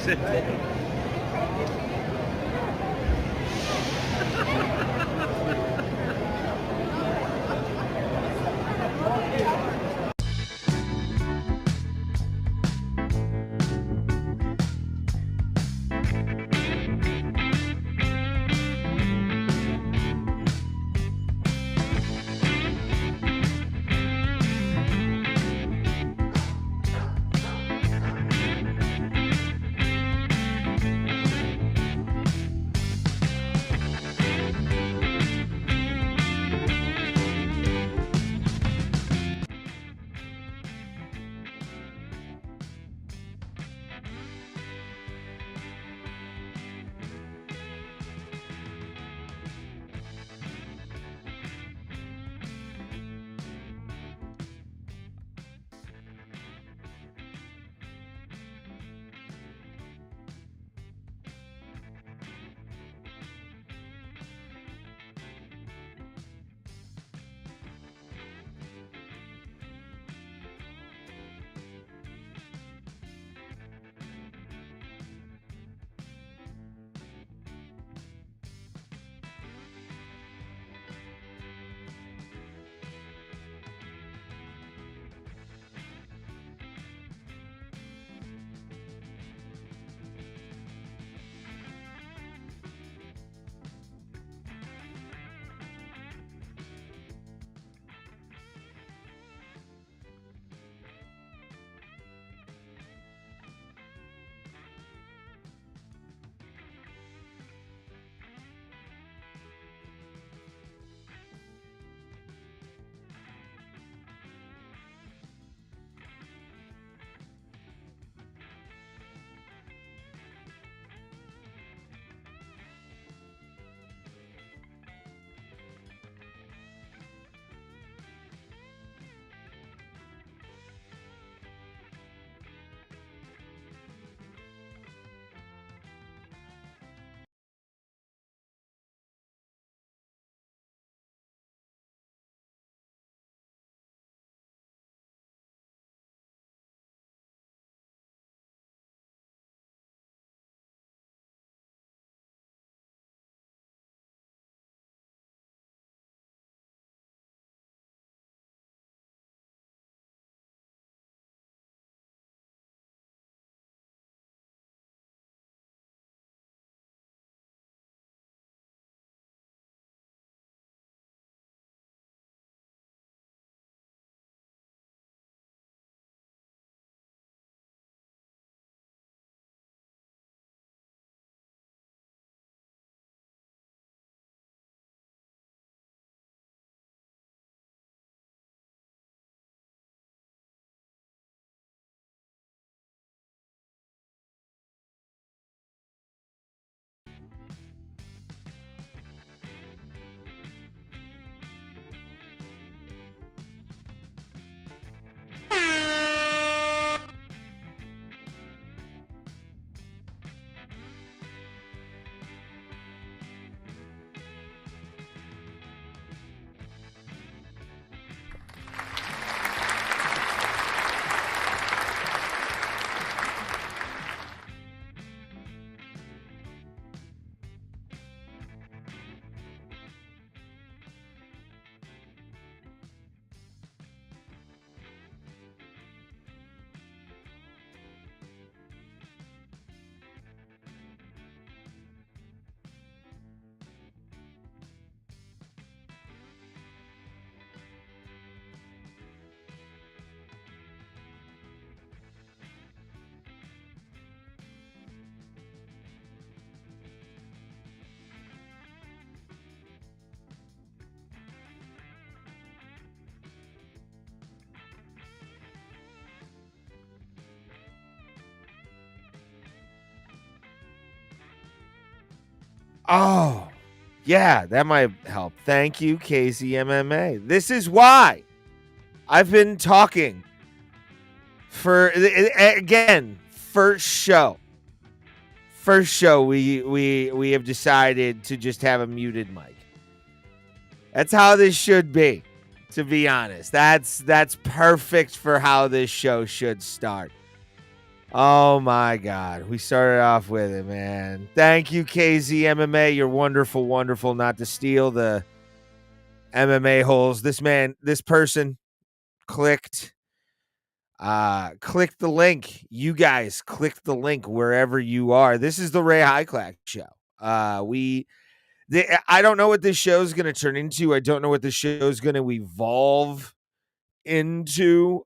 dissecting. Oh, yeah, that might help. Thank you, Casey MMA. This is why I've been talking for, again, first show. We have decided to just have a muted mic. That's how this should be, to be honest. That's perfect for how this show should start. Oh my God. We started off with it, man. Thank you, KZMMA. You're wonderful, wonderful. Not to steal the MMA holes. This person clicked the link. You guys click the link wherever you are. This is the Ray Hyclak Show. I don't know what this show is going to turn into. I don't know what this show is going to evolve into.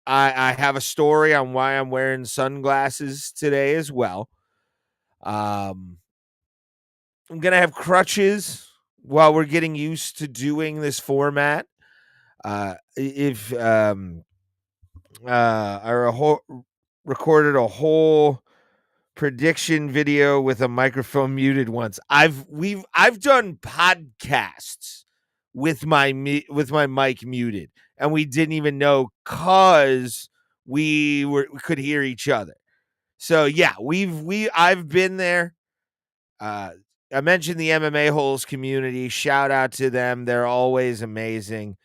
I have a story on why I'm wearing sunglasses today as well. I'm gonna have crutches while we're getting used to doing this format. If recorded a whole prediction video with a microphone muted once. I've done podcasts with my mic muted, and we didn't even know because we could hear each other. So yeah, I've been there. I mentioned the MMA holes community. Shout out to them. They're always amazing.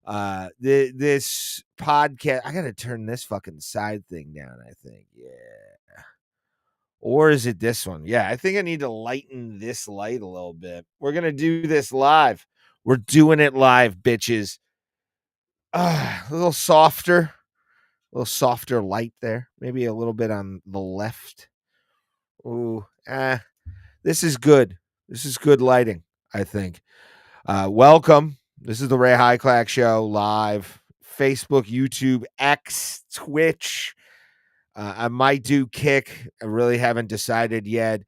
This podcast, I gotta turn this fucking side thing down, I think. Yeah. Or is it this one? Yeah, I think I need to lighten this light a little bit. We're gonna do this live. We're doing it live, bitches. A little softer light there. Maybe a little bit on the left. Ooh, this is good. This is good lighting, I think. Welcome. This is the Ray Hyclak Show live. Facebook, YouTube, X, Twitch. I might do Kick. I really haven't decided yet.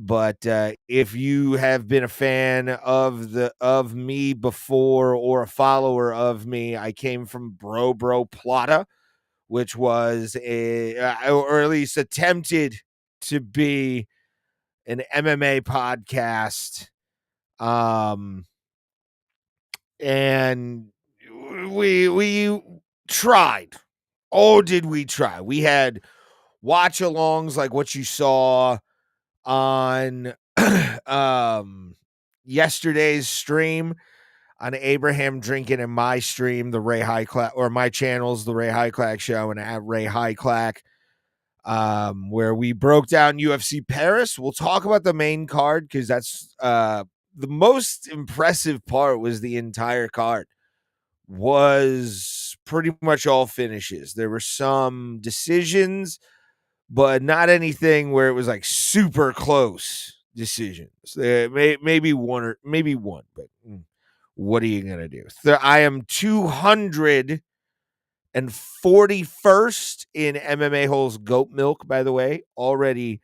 But if you have been a fan of me before or a follower of me, I came from Bro Bro Plata, which was or at least attempted to be an MMA podcast. And we tried. Oh, did we try? We had watch alongs like what you saw on yesterday's stream on Abraham Drinking and my stream, the Ray Hyclak, or my channels, the Ray Hyclak Show and at Ray Hyclak, where we broke down UFC Paris. We'll talk about the main card because that's the most impressive part. Was the entire card was pretty much all finishes. There were some decisions, but not anything where it was like super close decisions. Maybe one, but what are you going to do? I am 241st in MMA Holes Goat Milk, by the way, already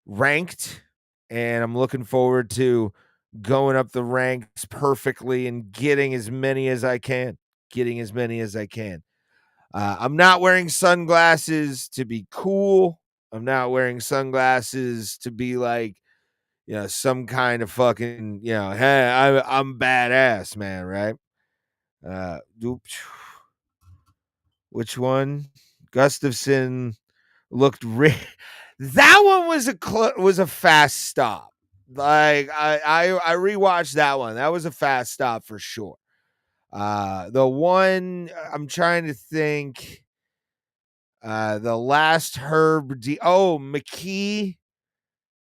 ranked. And I'm looking forward to going up the ranks perfectly and getting as many as I can. I'm not wearing sunglasses to be cool. I'm not wearing sunglasses to be like, some kind of fucking, hey, I'm badass, man, right? Which one? Gustafson looked that one was a fast stop. Like I rewatched that one. That was a fast stop for sure. The one I'm trying to think. The last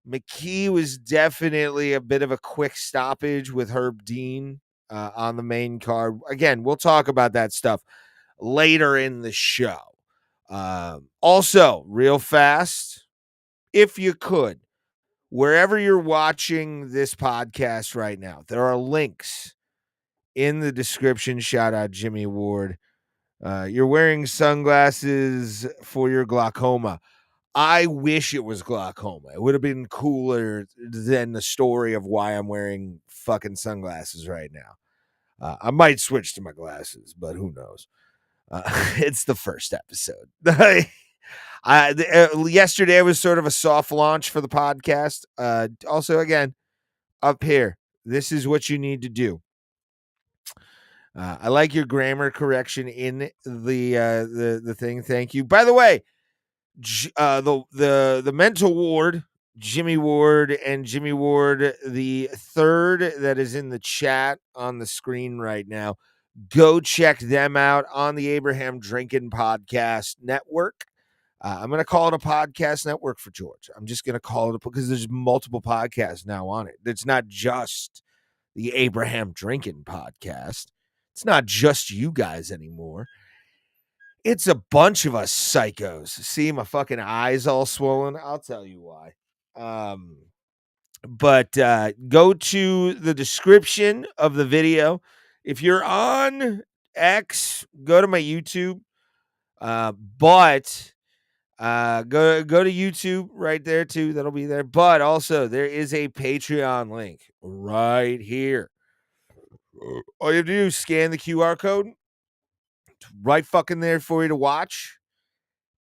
McKee was definitely a bit of a quick stoppage with Herb Dean on the main card. Again, we'll talk about that stuff later in the show. Also, real fast, if you could, wherever you're watching this podcast right now, there are links in the description. Shout out Jimmy Ward. You're wearing sunglasses for your glaucoma. I wish it was glaucoma. It would have been cooler than the story of why I'm wearing fucking sunglasses right now. I might switch to my glasses, but who knows? It's the first episode. Yesterday was sort of a soft launch for the podcast. Also, again, up here, this is what you need to do. I like your grammar correction in the thing. Thank you. By the way, the mental ward, Jimmy Ward and Jimmy Ward, the third that is in the chat on the screen right now. Go check them out on the Abraham Drinking Podcast Network. I'm going to call it a podcast network for George. I'm just going to call it because there's multiple podcasts now on it. It's not just the Abraham Drinking podcast. It's not just you guys anymore. It's a bunch of us psychos. See my fucking eyes all swollen? I'll tell you why. But go to the description of the video. If you're on X, go to my YouTube. But go to YouTube right there too. That'll be there. But also there is a Patreon link right here. All you have to do is scan the QR code. It's right fucking there for you to watch.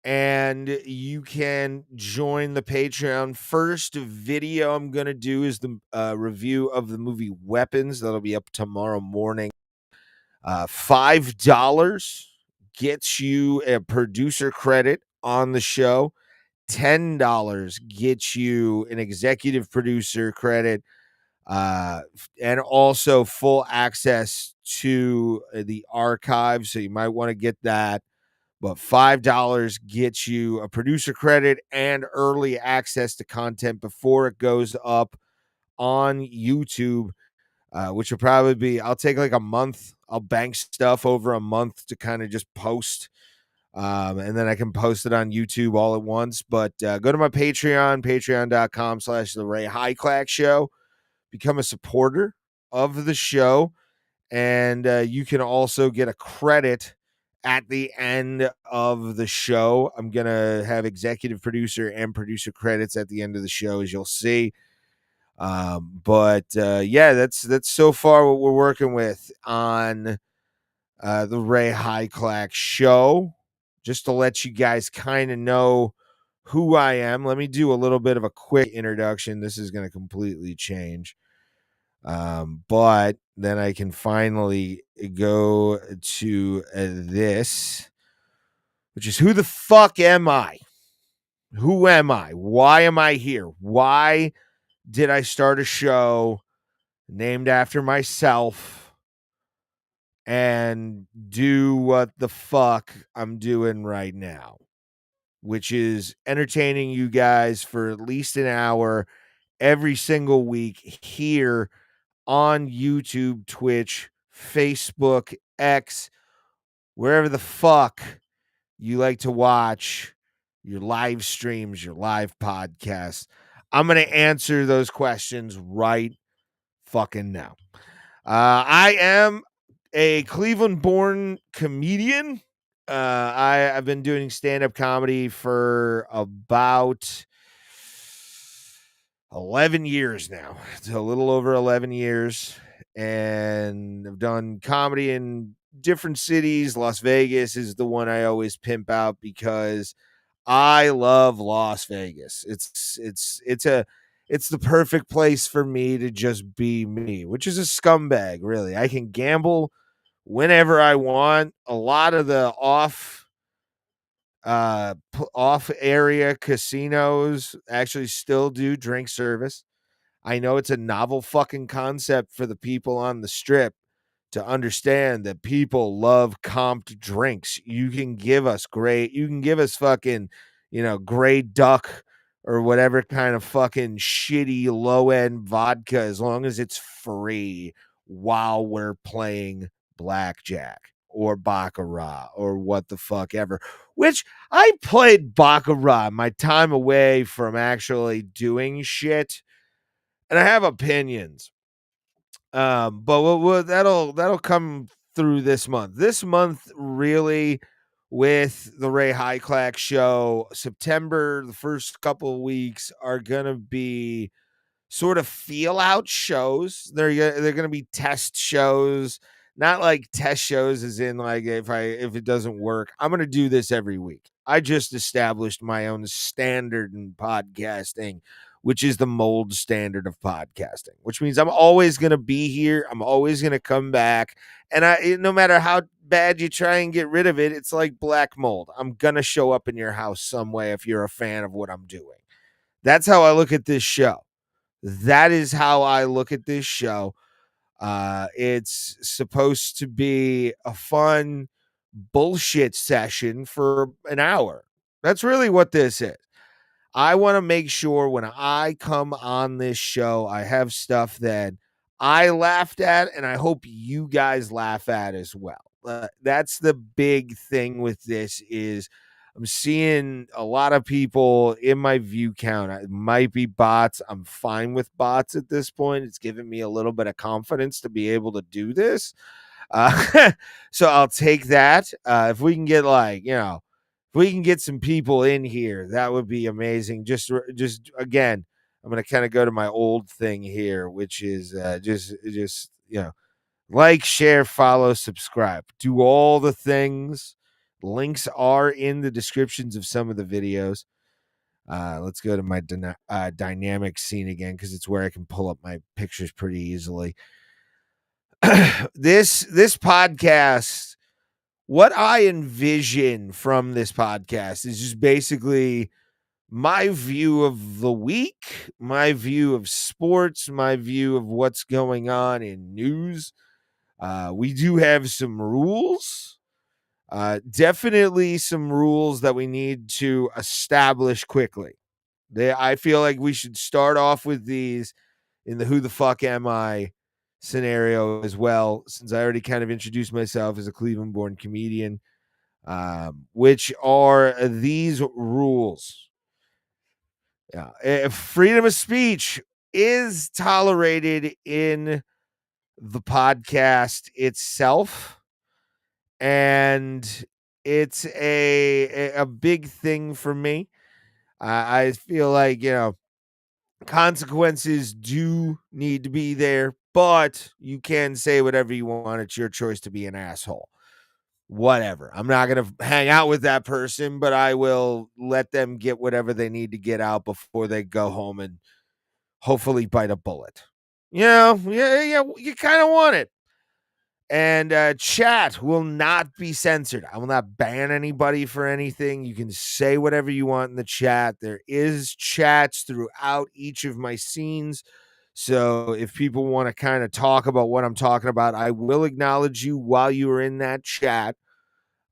And you can join the Patreon. First video I'm going to do is the review of the movie Weapons. That'll be up tomorrow morning. $5 gets you a producer credit on the show. $10 gets you an executive producer credit, and also full access to the archive. So you might want to get that. But $5 gets you a producer credit and early access to content before it goes up on YouTube, which will probably be, I'll take like a month. I'll bank stuff over a month to kind of just post. And then I can post it on YouTube all at once. But go to my Patreon, patreon.com/the Ray Hyclak Show. Become a supporter of the show. And you can also get a credit at the end of the show. I'm going to have executive producer and producer credits at the end of the show, as you'll see. But yeah, that's so far what we're working with on the Ray Hyclak Show. Just to let you guys kind of know who I am, let me do a little bit of a quick introduction. This is going to completely change. But then I can finally go to this, which is, who the fuck am I? Who am I? Why am I here? Why did I start a show named after myself and do what the fuck I'm doing right now, which is entertaining you guys for at least an hour every single week here on YouTube, Twitch, Facebook, X, wherever the fuck you like to watch your live streams, your live podcasts. I'm going to answer those questions right fucking now. I am a Cleveland-born comedian. I've been doing stand-up comedy for about 11 years now. It's a little over 11 years. And I've done comedy in different cities. Las Vegas is the one I always pimp out because I love Las Vegas. It's the perfect place for me to just be me, which is a scumbag, really. I can gamble whenever I want. A lot of the off area casinos actually still do drink service. I know it's a novel fucking concept for the people on the strip to understand that people love comped drinks. You can give us fucking, gray duck or whatever kind of fucking shitty low end vodka as long as it's free while we're playing blackjack or baccarat or what the fuck ever. Which I played baccarat my time away from actually doing shit, and I have opinions. But that'll come through this month. This month, really, with the Ray Hyclak Show, September, the first couple of weeks are gonna be sort of feel out shows. They're gonna be test shows, not like test shows as in like if it doesn't work, I'm gonna do this every week. I just established my own standard in podcasting, which is the mold standard of podcasting, which means I'm always gonna be here. I'm always gonna come back, and no matter how bad you try and get rid of it, it's like black mold. I'm gonna show up in your house some way if you're a fan of what I'm doing. That's how I look at this show. That is how I look at this show. It's supposed to be a fun bullshit session for an hour. That's really what this is. I want to make sure when I come on this show, I have stuff that I laughed at and I hope you guys laugh at as well. That's the big thing with this is I'm seeing a lot of people in my view count. It might be bots. I'm fine with bots at this point. It's given me a little bit of confidence to be able to do this. So I'll take that. If we can get if we can get some people in here, that would be amazing. Just again, I'm going to kind of go to my old thing here, which is just like, share, follow, subscribe, do all the things. Links are in the descriptions of some of the videos. Let's go to my dynamic scene again because it's where I can pull up my pictures pretty easily. This podcast, what I envision from this podcast is just basically my view of the week, my view of sports, my view of what's going on in news. We do have some rules, definitely some rules that we need to establish quickly. I feel like we should start off with these in the who the fuck am I scenario as well, since I already kind of introduced myself as a Cleveland-born comedian, which are these rules. Freedom of speech is tolerated in the podcast itself, and it's a big thing for me. I feel like, consequences do need to be there, but you can say whatever you want. It's your choice to be an asshole. Whatever. I'm not going to hang out with that person, but I will let them get whatever they need to get out before they go home and hopefully bite a bullet. Yeah, you kind of want it. And chat will not be censored. I will not ban anybody for anything. You can say whatever you want in the chat. There is chats throughout each of my scenes. So if people want to kind of talk about what I'm talking about, I will acknowledge you while you are in that chat.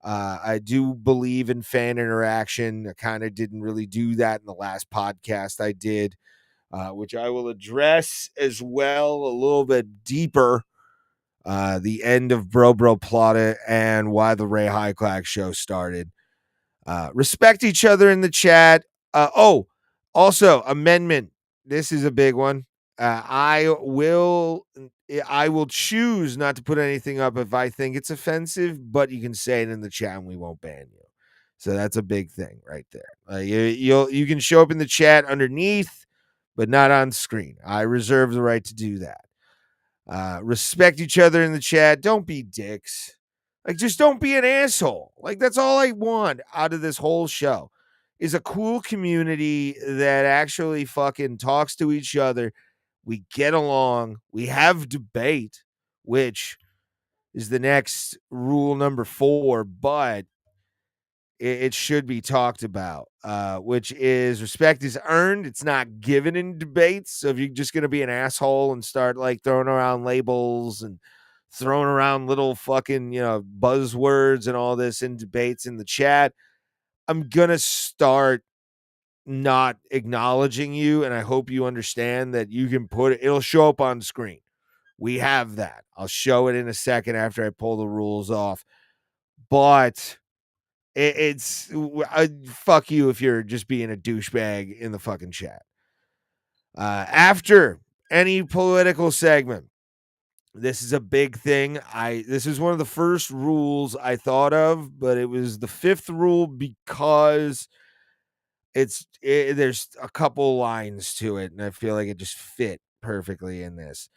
I do believe in fan interaction. I kind of didn't really do that in the last podcast I did, which I will address as well a little bit deeper. The end of Bro Bro Plata and why the Ray Hyclak Show started. Respect each other in the chat. Also, amendment. This is a big one. I will choose not to put anything up if I think it's offensive, but you can say it in the chat and we won't ban you. So that's a big thing right there. You can show up in the chat underneath, but not on screen. I reserve the right to do that. Respect each other in the chat. Don't be dicks. Like, just don't be an asshole. Like, that's all I want out of this whole show is a cool community that actually fucking talks to each other. We get along. We have debate, which is the next rule number 4, but it should be talked about, which is respect is earned. It's not given in debates. So if you're just going to be an asshole and start like throwing around labels and throwing around little fucking, buzzwords and all this in debates in the chat, I'm going to start not acknowledging you. And I hope you understand that you can put it, it'll show up on screen. We have that. I'll show it in a second after I pull the rules off. But it's fuck you if you're just being a douchebag in the fucking chat. After any political segment, this is a big thing. This is one of the first rules I thought of, but it was the 5th rule because there's a couple lines to it, and I feel like it just fit perfectly in this.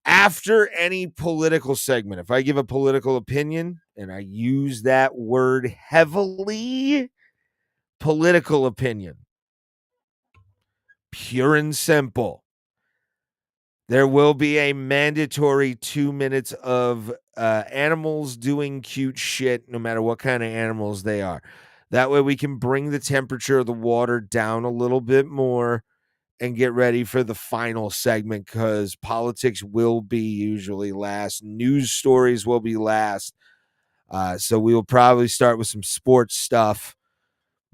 After any political segment, if I give a political opinion, and I use that word heavily, political opinion, pure and simple, there will be a mandatory 2 minutes of animals doing cute shit, no matter what kind of animals they are. That way we can bring the temperature of the water down a little bit more and get ready for the final segment, because politics will be usually last. News stories will be last. So we will probably start with some sports stuff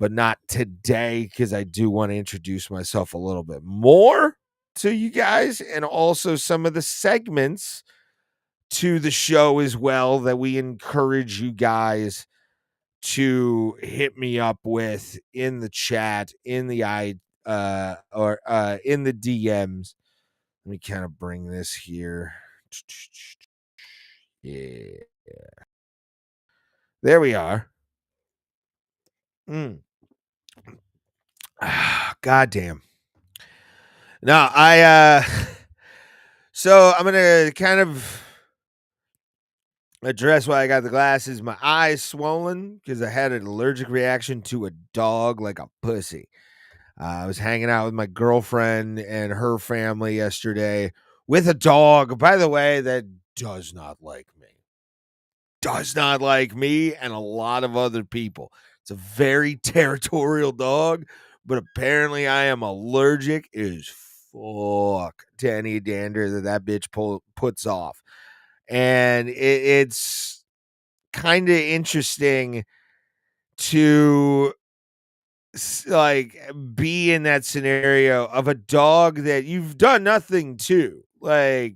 but not today because I do want to introduce myself a little bit more to you guys and also some of the segments to the show as well that we encourage you guys to hit me up with in the chat, in the in the DMs. Let me kind of bring this here. Yeah. There we are. God damn. No, so I'm gonna kind of address why I got the glasses. My eyes swollen because I had an allergic reaction to a dog like a pussy. I was hanging out with my girlfriend and her family yesterday with a dog, by the way, that does not like me. Does not like me and a lot of other people. It's a very territorial dog, but apparently I am allergic as fuck to any dander that bitch puts off. And it's kind of interesting to like be in that scenario of a dog that you've done nothing to, like,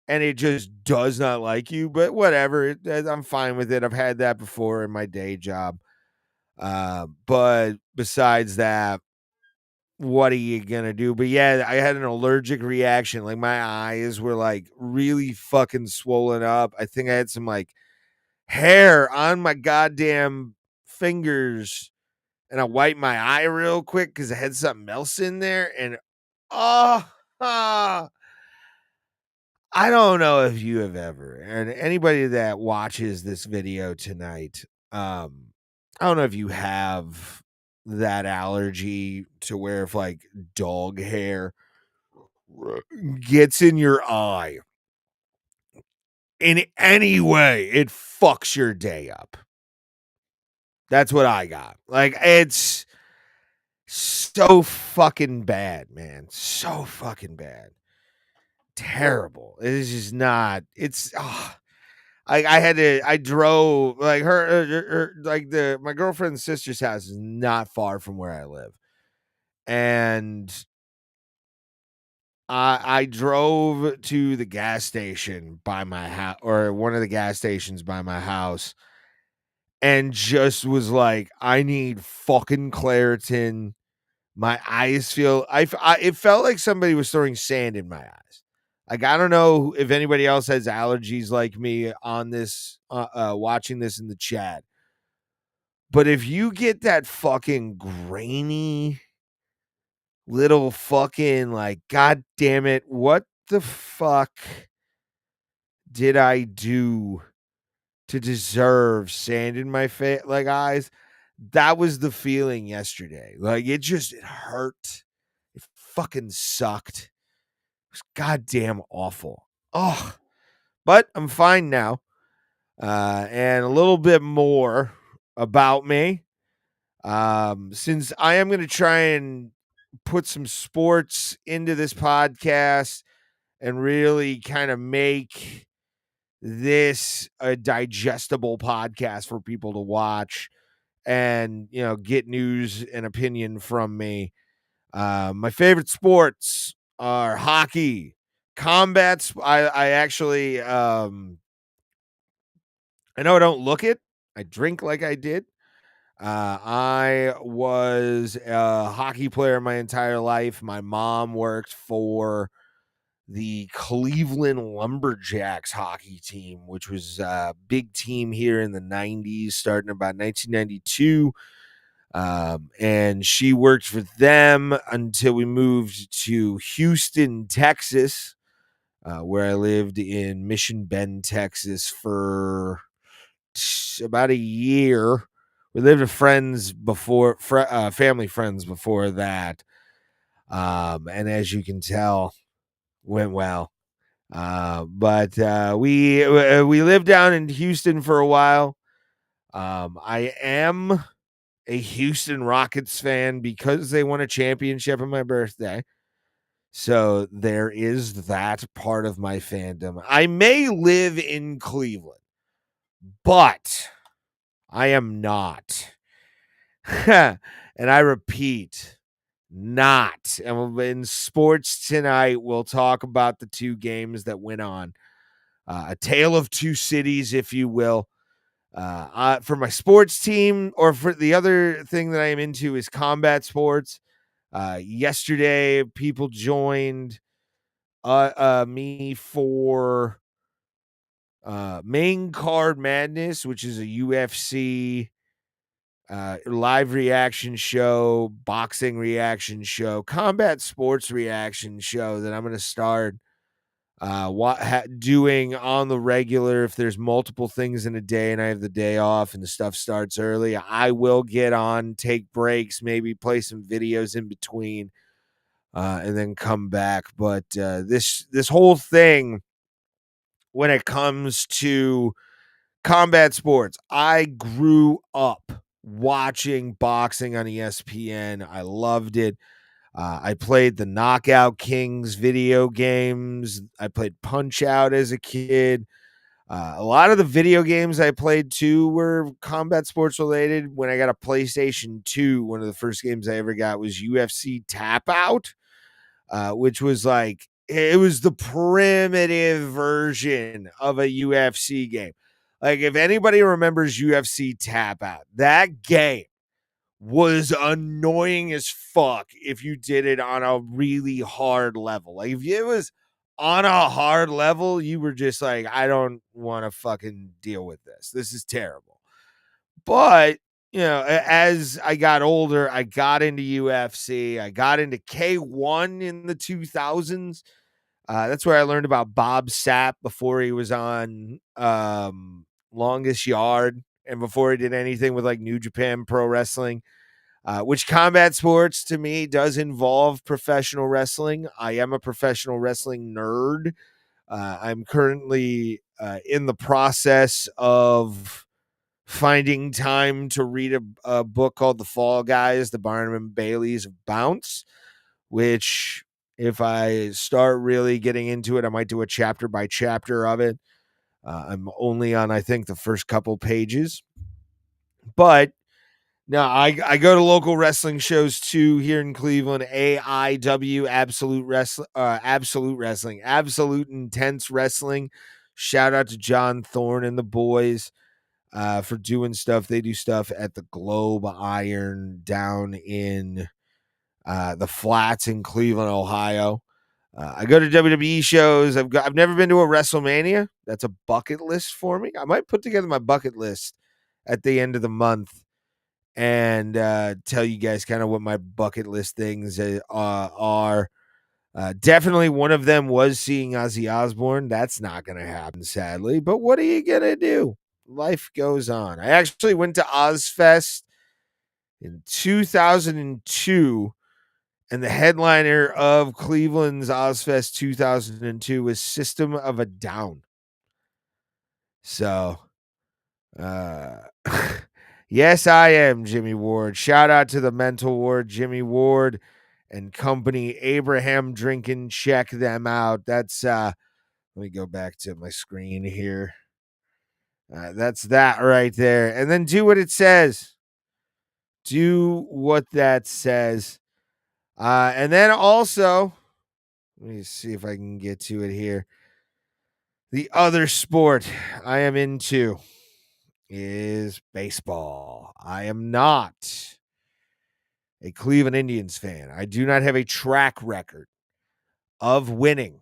and it just does not like you, but whatever, I'm fine with it. I've had that before in my day job. But besides that, what are you gonna do? But yeah, I had an allergic reaction. Like my eyes were like really fucking swollen up. I think I had some like hair on my goddamn fingers, and I wiped my eye real quick because I had something else in there. And oh, I don't know if you have ever, and anybody that watches this video tonight, I don't know if you have that allergy to where if like dog hair gets in your eye in any way, it fucks your day up. That's what I got. Like, it's so fucking bad, man. So fucking bad. Terrible. It is just not. It's. I drove like my girlfriend's sister's house is not far from where I live. And I drove to the gas station by my house, or one of the gas stations by my house, and just was like, I need fucking Claritin. My eyes feel, it felt like somebody was throwing sand in my eyes. Like, I don't know if anybody else has allergies like me on this, watching this in the chat. But if you get that fucking grainy little fucking like, God damn it, what the fuck did I do to deserve sand in my face, like eyes? That was the feeling yesterday. Like, it hurt. It fucking sucked. It was goddamn awful. Oh, but I'm fine now. And a little bit more about me. Since I am going to try and put some sports into this podcast and really kind of make this a digestible podcast for people to watch and, you know, get news and opinion from me. My favorite sports are hockey, combat. I actually, I know I don't look it. I drink like I did. I was a hockey player my entire life. My mom worked for the Cleveland Lumberjacks hockey team, which was a big team here in the 90s, starting about 1992. And she worked for them until we moved to Houston, Texas, where I lived in Mission Bend, Texas for about a year. We lived with friends before, family friends before that. And as you can tell, went well. But we lived down in Houston for a while. I am a Houston Rockets fan because they won a championship on my birthday. So there is that part of my fandom. I may live in Cleveland, but I am not And I repeat, not. And in sports tonight, we'll talk about the two games that went on. A tale of two cities, if you will. For my sports team, or for the other thing that I am into is combat sports. Yesterday, people joined me for Main Card Madness, which is a UFC live reaction show, boxing reaction show, combat sports reaction show that I'm going to start doing on the regular. If there's multiple things in a day and I have the day off and the stuff starts early, I will get on, take breaks, maybe play some videos in between, and then come back. But this whole thing, when it comes to combat sports, I grew up watching boxing on ESPN. I loved it. I played the Knockout Kings video games. I played Punch Out as a kid. A lot of the video games I played too were combat sports related. When I got a PlayStation 2, one of the first games I ever got was UFC Tap Out, which was like, it was the primitive version of a UFC game. Like, if anybody remembers UFC Tap Out, that game was annoying as fuck if you did it on a really hard level. Like, if it was on a hard level, you were just like, I don't want to fucking deal with this. This is terrible. But, as I got older, I got into UFC. I got into K1 in the 2000s. That's where I learned about Bob Sapp before he was on Longest Yard and before he did anything with like New Japan Pro Wrestling. Which combat sports to me does involve professional wrestling. I am a professional wrestling nerd. I'm currently in the process of finding time to read a book called The Fall Guys, the Barnum and Bailey's of Bounce, which, if I start really getting into it, I might do a chapter by chapter of it. I'm only on, I think, the first couple pages. But no, I go to local wrestling shows too here in Cleveland. AIW, Absolute Wrestling, Absolute Intense Wrestling. Shout out to John Thorne and the boys for doing stuff. They do stuff at the Globe Iron down in the Flats in Cleveland, Ohio. I go to WWE shows. I've never been to a WrestleMania. That's a bucket list for me. I might put together my bucket list at the end of the month and tell you guys kind of what my bucket list things are. Definitely one of them was seeing Ozzy Osbourne. That's not going to happen, sadly. But what are you going to do? Life goes on. I actually went to Ozfest in 2002, and the headliner of Cleveland's Ozfest 2002 was System of a Down. So, yes, I am Jimmy Ward. Shout out to the mental ward, Jimmy Ward and company. Abraham Drinking, check them out. That's let me go back to my screen here. That's that right there. And then do what it says. Do what that says. And then also, let me see if I can get to it here. The other sport I am into is baseball. I am not a Cleveland Indians fan. I do not have a track record of winning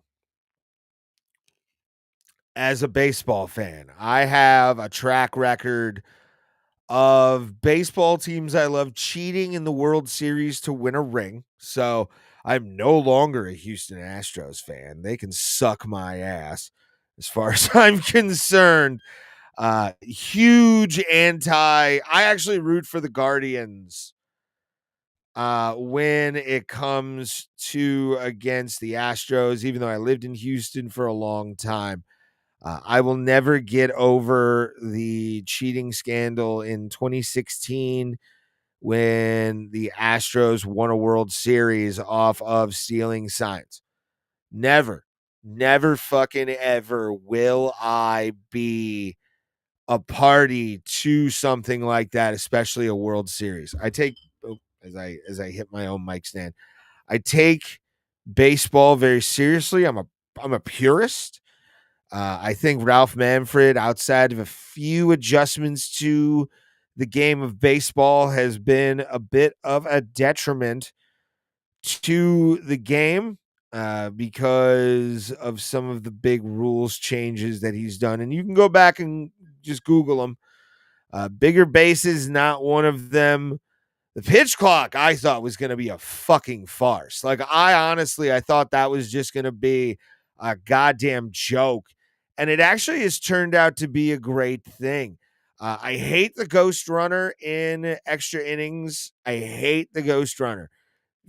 as a baseball fan. I have a track record of baseball teams I love cheating in the World Series to win a ring. So I'm no longer a Houston Astros fan. They can suck my ass as far as I'm concerned. Huge I actually root for the Guardians when it comes to against the Astros, even though I lived in Houston for a long time. I will never get over the cheating scandal in 2016 when the Astros won a World Series off of stealing signs. Never fucking ever will I be a party to something like that, especially a World Series. I take as I hit my own mic stand. I take baseball very seriously. I'm a purist. I think Ralph Manfred, outside of a few adjustments to the game of baseball, has been a bit of a detriment to the game because of some of the big rules changes that he's done. And you can go back and just Google them. Bigger bases, not one of them. The pitch clock, I thought was going to be a fucking farce. Like, I thought that was just going to be a goddamn joke. And it actually has turned out to be a great thing. I hate the ghost runner in extra innings. I hate the ghost runner.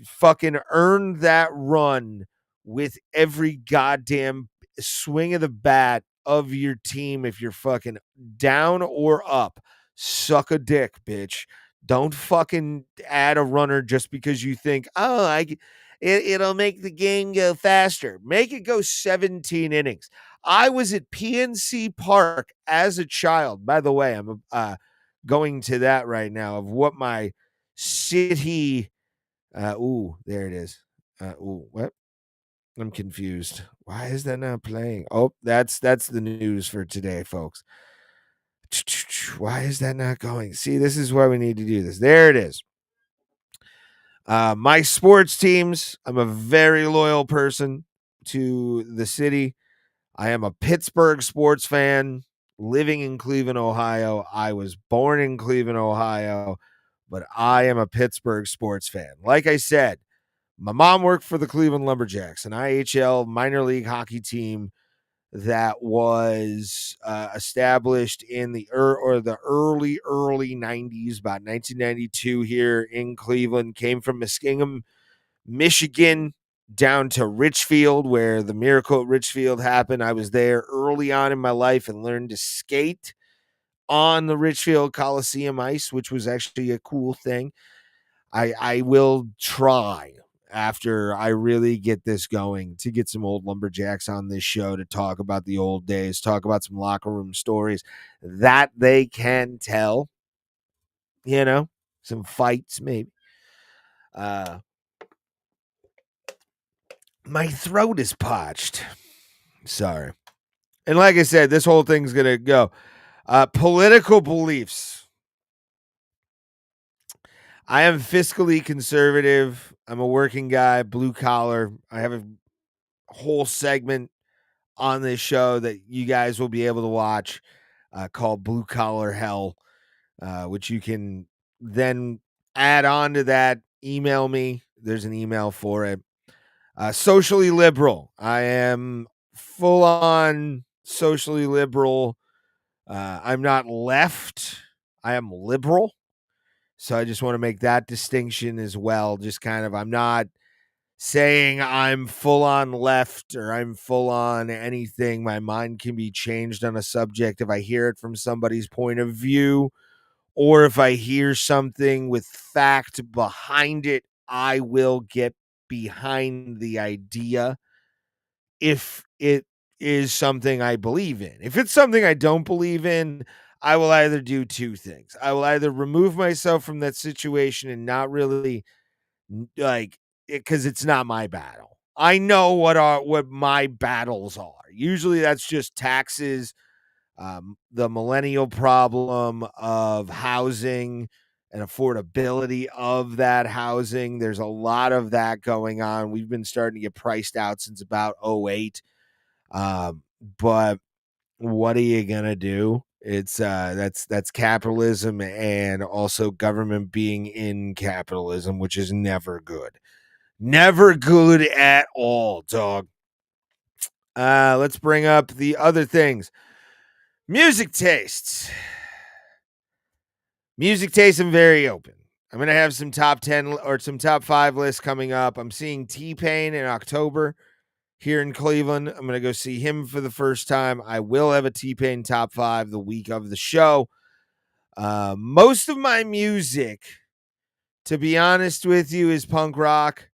Fucking earn that run with every goddamn swing of the bat of your team. If you're fucking down or up, suck a dick, bitch. Don't fucking add a runner just because you think, it'll make the game go faster. Make it go 17 innings. I was at PNC Park as a child. By the way, I'm going to that right now of what my city. There it is. What? I'm confused. Why is that not playing? Oh, that's the news for today, folks. Why is that not going? See, this is why we need to do this. There it is. My sports teams. I'm a very loyal person to the city. I am a Pittsburgh sports fan living in Cleveland, Ohio. I was born in Cleveland, Ohio, but I am a Pittsburgh sports fan. Like I said, my mom worked for the Cleveland Lumberjacks, an IHL minor league hockey team that was established in the early 90s, about 1992 here in Cleveland. Came from Muskingum, Michigan, down to Richfield, where the miracle at Richfield happened. I was there early on in my life and learned to skate on the Richfield Coliseum ice, which was actually a cool thing. I will try after I really get this going to get some old Lumberjacks on this show to talk about the old days, talk about some locker room stories that they can tell, some fights maybe. My throat is parched. Sorry. And like I said, this whole thing's going to go. Political beliefs. I am fiscally conservative. I'm a working guy, blue collar. I have a whole segment on this show that you guys will be able to watch called Blue Collar Hell, which you can then add on to that. Email me. There's an email for it. Socially liberal. I am full on socially liberal. I'm not left. I am liberal. So I just want to make that distinction as well. Just kind of, I'm not saying I'm full on left or I'm full on anything. My mind can be changed on a subject if I hear it from somebody's point of view, or if I hear something with fact behind it, I will get behind the idea if it is something I believe in. If it's something I don't believe in, I will either do two things. I will either remove myself from that situation and not really like it, because it's not my battle. I know what my battles are. Usually that's just taxes, the millennial problem of housing and affordability of that housing. There's a lot of that going on. We've been starting to get priced out since about '08. But what are you gonna do? It's that's capitalism, and also government being in capitalism, which is never good. Never good at all, dog. Let's bring up the other things. Music tastes. Music tastes, I'm very open. I'm going to have some top 10 or some top 5 lists coming up. I'm seeing T-Pain in October here in Cleveland. I'm going to go see him for the first time. I will have a T-Pain top 5 the week of the show. Most of my music, to be honest with you, is punk rock.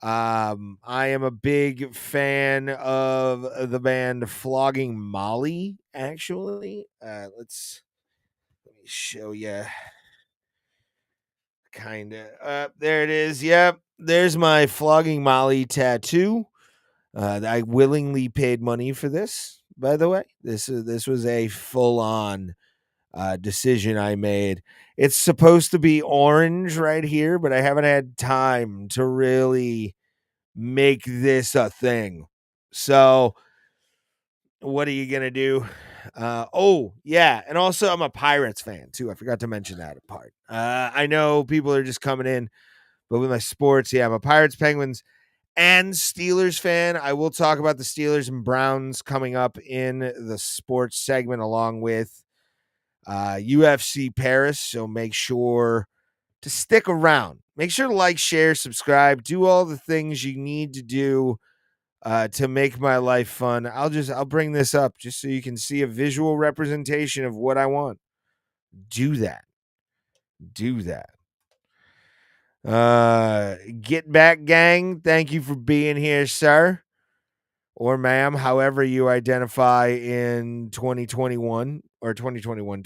I am a big fan of the band Flogging Molly, actually. Let me show you kind of. There it is. Yep. There's my Flogging Molly tattoo. I willingly paid money for this, by the way. This was a full on decision I made. It's supposed to be orange right here, but I haven't had time to really make this a thing. So, what are you gonna do? Oh yeah, and also I'm a Pirates fan too. I forgot to mention that part. I know people are just coming in, but with my sports, yeah, I'm a Pirates, Penguins, and Steelers fan. I will talk about the Steelers and Browns coming up in the sports segment, along with UFC Paris. So make sure to stick around. Make sure to like, share, subscribe, do all the things you need to do to make my life fun. I'll bring this up just so you can see a visual representation of what I want. Do that. Do that. Get back, gang. Thank you for being here, sir. Or ma'am, however you identify in 2021 or 2021.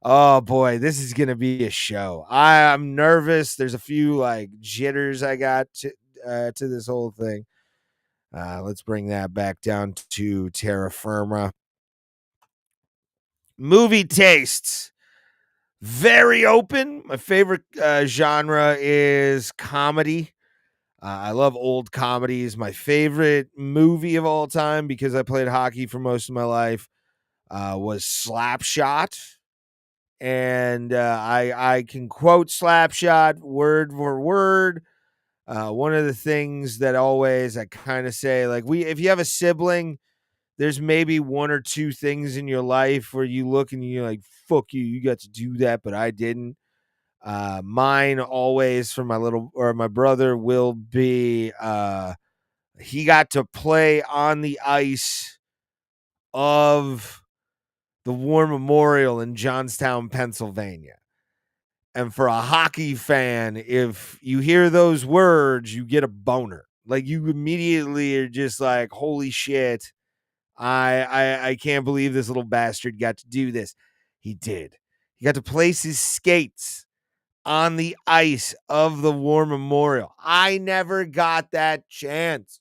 Oh boy, this is gonna be a show. I'm nervous. There's a few like jitters I got to this whole thing. Let's bring that back down to terra firma. Movie tastes. Very open. My favorite genre is comedy. I love old comedies. My favorite movie of all time, because I played hockey for most of my life, was Slapshot. And I can quote Slapshot word for word. One of the things that always I kind of say, like, if you have a sibling, there's maybe one or two things in your life where you look and you're like, fuck you, you got to do that, but I didn't. Mine always for my brother will be he got to play on the ice of the War Memorial in Johnstown, Pennsylvania. And for a hockey fan, if you hear those words, you get a boner. Like, you immediately are just like, holy shit. I can't believe this little bastard got to do this. He did. He got to place his skates on the ice of the War Memorial. I never got that chance.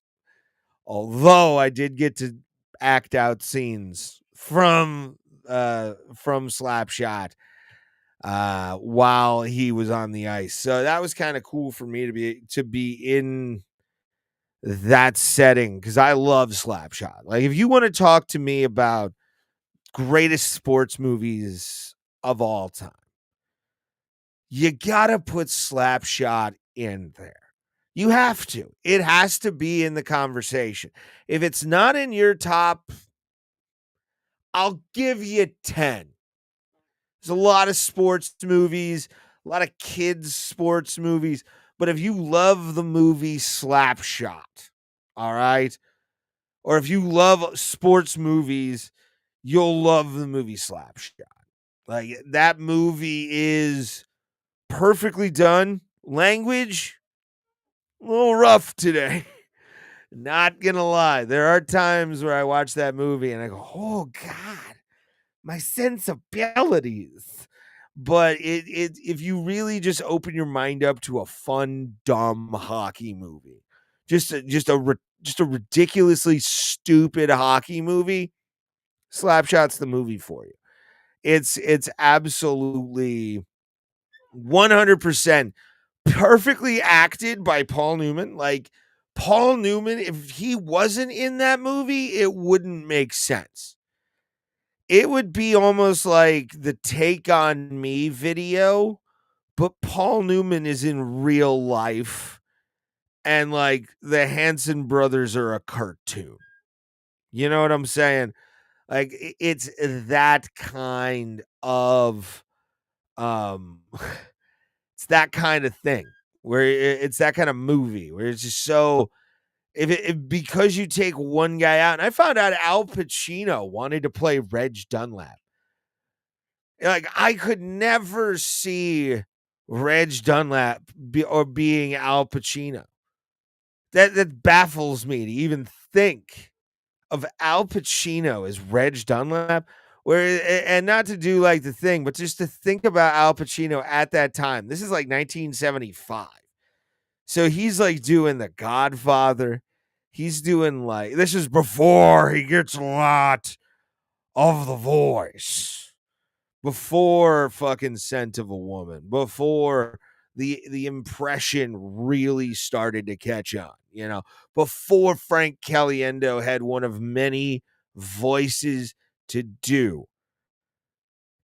Although I did get to act out scenes from Slapshot while he was on the ice. So that was kind of cool for me to be in that setting, because I love Slapshot. Like, if you want to talk to me about greatest sports movies of all time, you gotta put Slapshot in there. You have to. It has to be in the conversation. If it's not in your top, I'll give you 10. There's a lot of sports movies, a lot of kids' sports movies. But if you love the movie Slapshot, all right, or if you love sports movies, you'll love the movie Slapshot. Like, that movie is perfectly done. Language, a little rough today. Not gonna lie. There are times where I watch that movie and I go, oh God, my sensibilities. But if you really just open your mind up to a fun, dumb hockey movie, just a ridiculously stupid hockey movie, Slapshot's the movie for you. It's absolutely 100% perfectly acted by Paul Newman. Like, Paul Newman, if he wasn't in that movie, it wouldn't make sense. It would be almost like the Take on Me video, but Paul Newman is in real life, and like the Hanson brothers are a cartoon. You know what I'm saying? Like, it's that kind of it's that kind of thing where it's that kind of movie where it's just so, if because you take one guy out, and I found out Al Pacino wanted to play Reg Dunlap. Like, I could never see Reg Dunlap being Al Pacino. That baffles me to even think of Al Pacino as Reg Dunlap, and not to do like the thing, but just to think about Al Pacino at that time. This is like 1975. So he's like doing The Godfather. He's doing like this is before he gets a lot of the voice. Before fucking Scent of a Woman. Before the impression really started to catch on, before Frank Caliendo had one of many voices to do.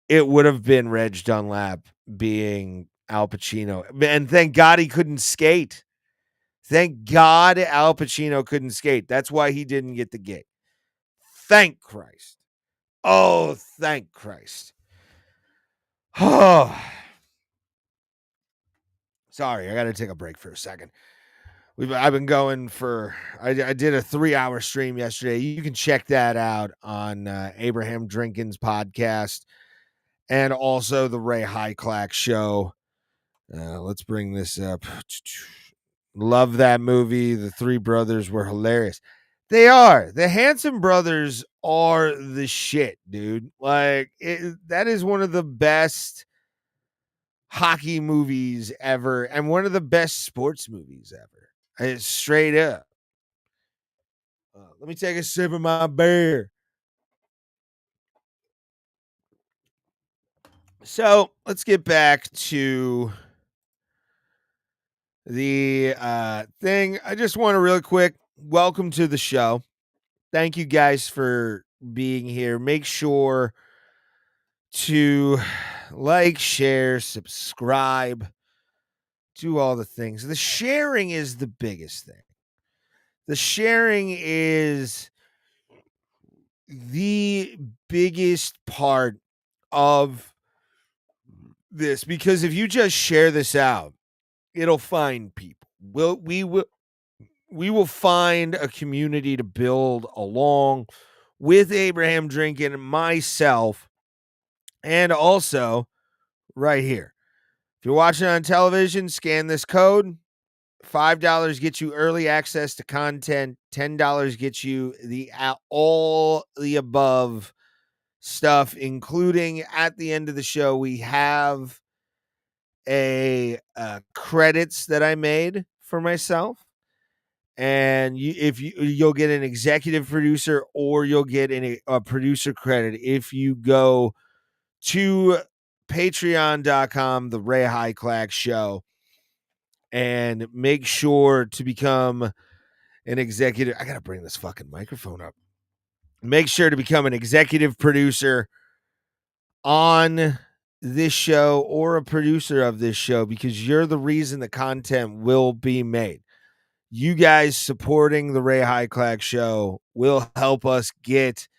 It would have been Reg Dunlap being Al Pacino. And thank God he couldn't skate. Thank God Al Pacino couldn't skate. That's why he didn't get the gig. Thank Christ. Oh, thank Christ. Oh. Sorry, I got to take a break for a second. I've been going for. I did a 3-hour stream yesterday. You can check that out on Abraham Drinkin's podcast and also the Ray Hyclak Show. Let's bring this up. Love that movie. The three brothers were hilarious. They are. The Hanson brothers are the shit, dude. Like that is one of the best hockey movies ever and one of the best sports movies ever. It's straight up. Let me take a sip of my beer. So let's get back to the thing. I just want to really quick welcome to the show. Thank you guys for being here. Make sure to like, share, subscribe, do all the things. The sharing is the biggest thing. The sharing is the biggest part of this because if you just share this out, it'll find people. We will find a community to build along with Abraham Drinkin and myself, and also right here. If you're watching on television, scan this code. $5 gets you early access to content. $10 gets you the all the above stuff, including at the end of the show, we have a credits that I made for myself. And you'll get an executive producer or you'll get a producer credit if you go to patreon.com, the Ray Hyclak Show, and make sure to become an executive. I got to bring this fucking microphone up. Make sure to become an executive producer on this show or a producer of this show because you're the reason the content will be made. You guys supporting the Ray Hyclak Show will help us get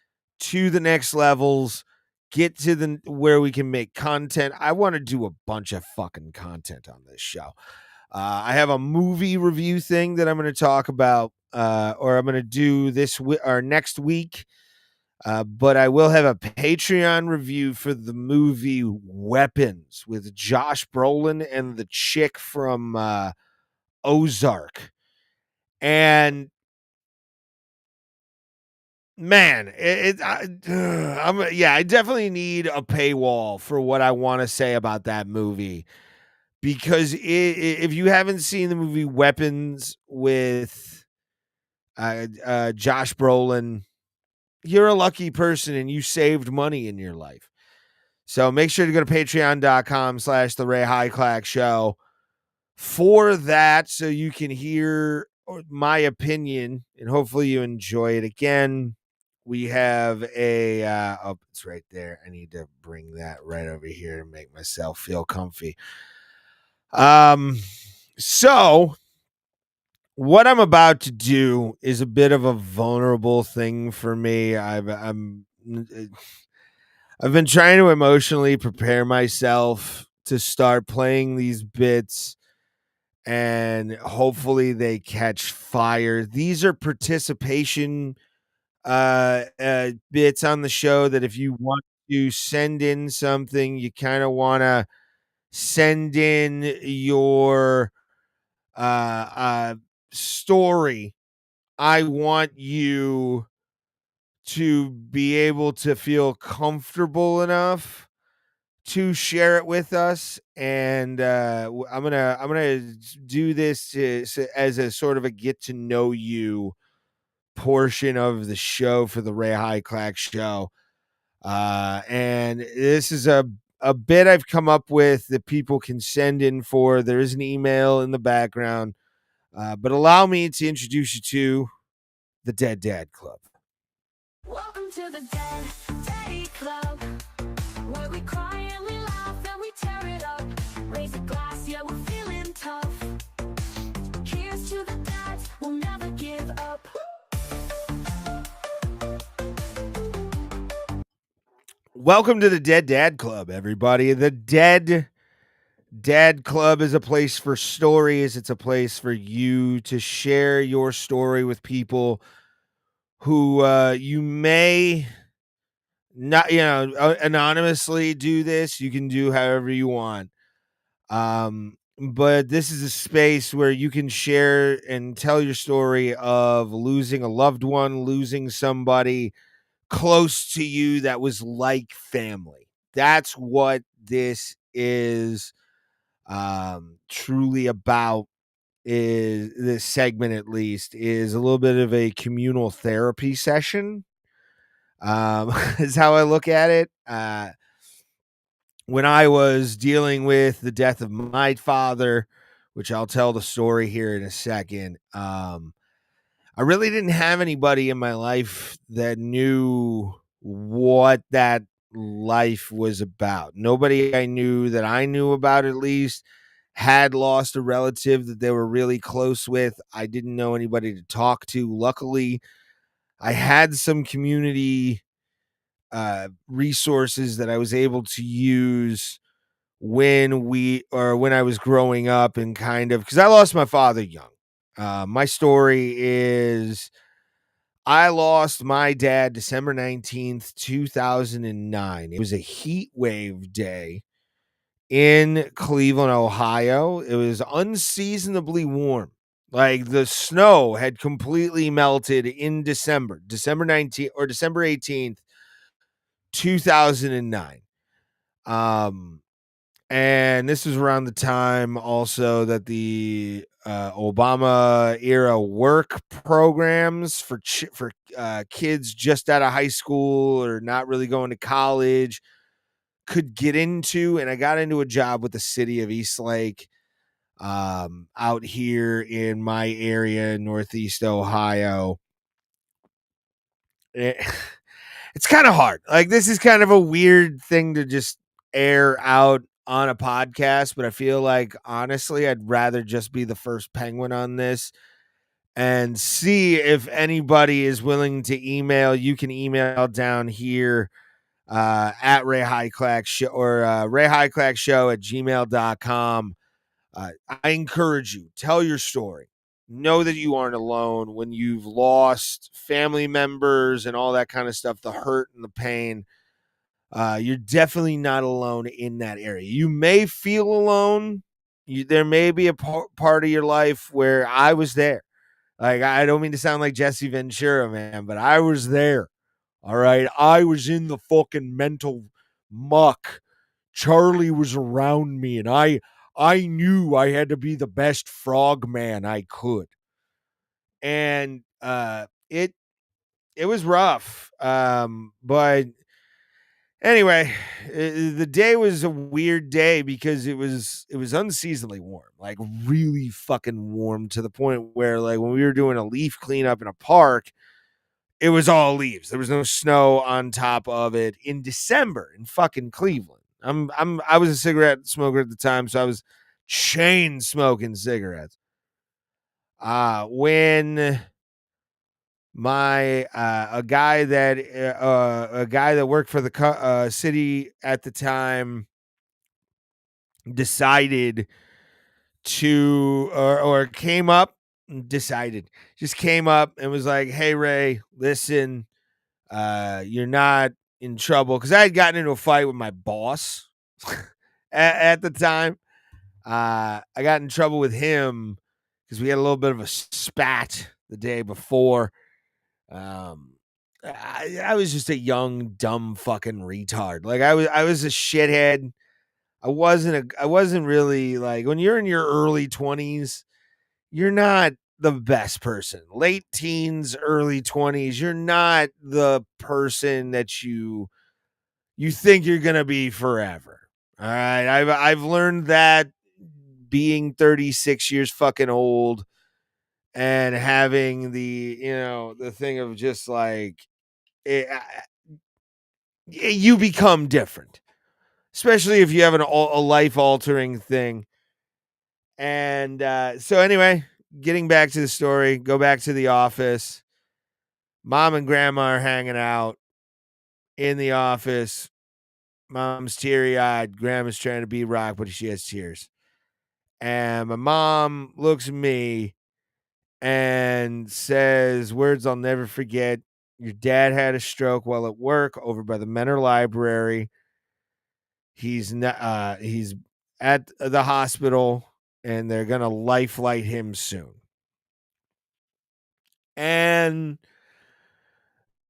to the next levels, get to where we can make content. I want to do a bunch of fucking content on this show. I have a movie review thing that I'm going to talk about, or I'm going to do or next week. But I will have a Patreon review for the movie Weapons with Josh Brolin and the chick from Ozark. And man, I definitely need a paywall for what I want to say about that movie. Because if you haven't seen the movie Weapons with Josh Brolin, you're a lucky person and you saved money in your life. So make sure to go to patreon.com/the Ray Hyclak Show for that so you can hear my opinion and hopefully you enjoy it. Again, we have it's right there. I need to bring that right over here to make myself feel comfy. So what I'm about to do is a bit of a vulnerable thing for me. I've been trying to emotionally prepare myself to start playing these bits and hopefully they catch fire. These are participation bits on the show that if you want to send in something, you kind of want to send in your story, I want you to be able to feel comfortable enough to share it with us, and I'm gonna do this as a sort of a get to know you portion of the show for the Ray Hyclak Show. And this is a bit I've come up with that people can send in for. There is an email in the background, but allow me to introduce you to the Dead Dad Club. Welcome to the Dead Daddy Club, where we cry and we laugh and we tear it up. Raise a glass, yeah, we're feeling tough. Cheers to the dads, we'll never give up. Welcome to the Dead Dad Club, everybody. The Dead Dad Club is a place for stories. It's a place for you to share your story with people who you may not, anonymously do this. You can do however you want. But this is a space where you can share and tell your story of losing a loved one, losing somebody close to you that was like family. That's what this is truly about. Is this segment, at least, is a little bit of a communal therapy session, is how I look at it. When I was dealing with the death of my father, which I'll tell the story here in a second, I really didn't have anybody in my life that knew what that life was about. Nobody I knew that I knew about, at least, had lost a relative that they were really close with. I didn't know anybody to talk to. Luckily, I had some community resources that I was able to use when I was growing up, and kind of, because I lost my father young. My story is, I lost my dad December 19th, 2009. It was a heat wave day in Cleveland, Ohio. It was unseasonably warm. Like, the snow had completely melted in December 19th or December 18th, 2009. And this was around the time also that the Obama era work programs for kids just out of high school or not really going to college could get into. And I got into a job with the city of Eastlake, out here in my area, Northeast Ohio. It's kind of hard. Like, this is kind of a weird thing to just air out on a podcast, but I feel like, honestly, I'd rather just be the first penguin on this and see if anybody is willing to email. You can email down here at Ray Hyclak Show, or Ray Hyclak Show at gmail.com. I encourage you, tell your story. Know that you aren't alone when you've lost family members and all that kind of stuff, the hurt and the pain. You're definitely not alone in that area. You may feel alone. There may be a part of your life where I was there. Like, I don't mean to sound like Jesse Ventura, man, but I was there. All right. I was in the fucking mental muck. Charlie was around me, and I knew I had to be the best frog man I could. And it was rough. But anyway, the day was a weird day because it was unseasonably warm, like really fucking warm, to the point where, like, when we were doing a leaf cleanup in a park, it was all leaves. There was no snow on top of it in December in fucking Cleveland. I was a cigarette smoker at the time, so I was chain smoking cigarettes. When my a guy that worked for the city at the time decided to, or came up just came up and was like, "Hey, Ray, listen, you're not in trouble," because I had gotten into a fight with my boss at the time. I got in trouble with him because we had a little bit of a spat the day before. I was just a young, dumb fucking retard. Like I was a shithead. I wasn't really like, when you're in your early 20s, you're not the best person. Late teens, early 20s, you're not the person that you think you're gonna be forever. All right. I've learned that being 36 years fucking old and having the thing of just like you become different, especially if you have a life altering thing. And so anyway, getting back to the story, go back to the office. Mom and grandma are hanging out in the office. Mom's teary eyed. Grandma's trying to be rock, but she has tears. And my mom looks at me and says words I'll never forget. Your dad had a stroke while at work over by the Menor Library. He's not, he's at the hospital and they're going to lifeline him soon. And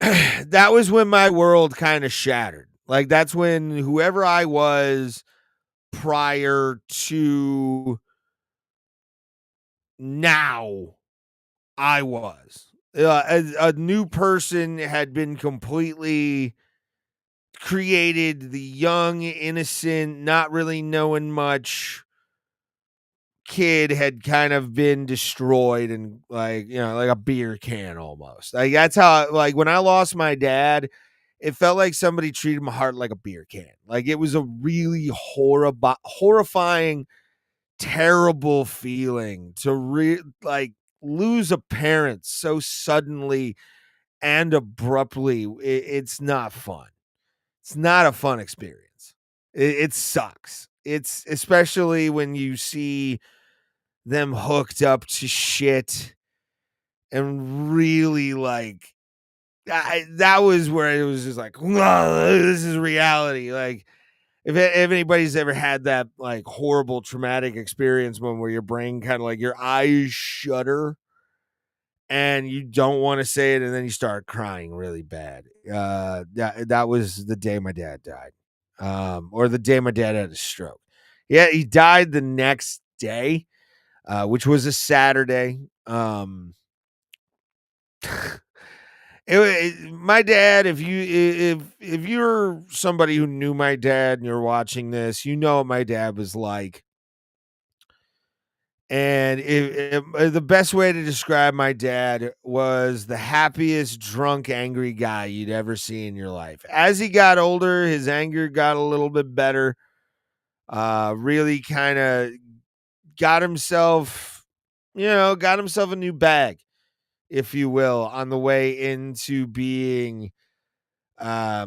that was when my world kind of shattered. Like, that's when whoever I was prior to now, I was. A new person had been completely created. The young, innocent, not really knowing much kid had kind of been destroyed, and like a beer can almost. Like, that's how, like, when I lost my dad, it felt like somebody treated my heart like a beer can. Like, it was a really horrifying, terrible feeling to lose a parent so suddenly and abruptly. It's not fun. It's not a fun experience. It sucks. It's especially when you see them hooked up to shit and really like that was where it was just like, this is reality. Like, if anybody's ever had that like horrible traumatic experience one where your brain kind of like your eyes shudder and you don't want to say it and then you start crying really bad. That was the day my dad died. Or the day my dad had a stroke. Yeah, he died the next day, which was a Saturday. My dad, if you're somebody who knew my dad and you're watching this, you know what my dad was like. And the best way to describe my dad was the happiest, drunk, angry guy you'd ever see in your life. As he got older, his anger got a little bit better. Really kind of got himself a new bag, if you will, on the way into being a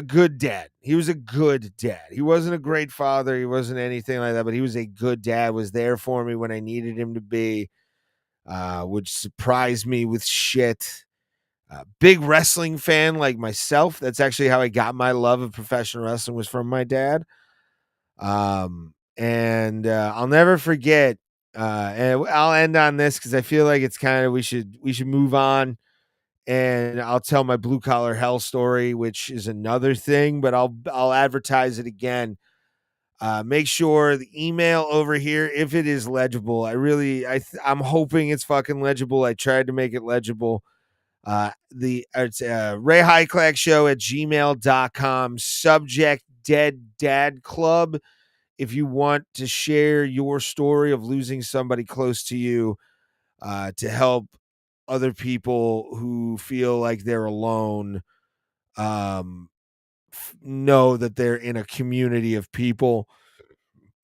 good dad. He was a good dad. He wasn't a great father. He wasn't anything like that, but he was a good dad, was there for me when I needed him to be, would surprise me with shit. Big wrestling fan like myself. That's actually how I got my love of professional wrestling, was from my dad. And I'll never forget, and I'll end on this because I feel like it's kind of, we should move on, and I'll tell my blue collar hell story, which is another thing, but I'll advertise it again. Make sure the email over here, if it is legible, I'm hoping it's fucking legible. I tried to make it legible. It's Ray Hyclak Show at gmail.com. Subject: Dead Dad Club. If you want to share your story of losing somebody close to you, to help other people who feel like they're alone, know that they're in a community of people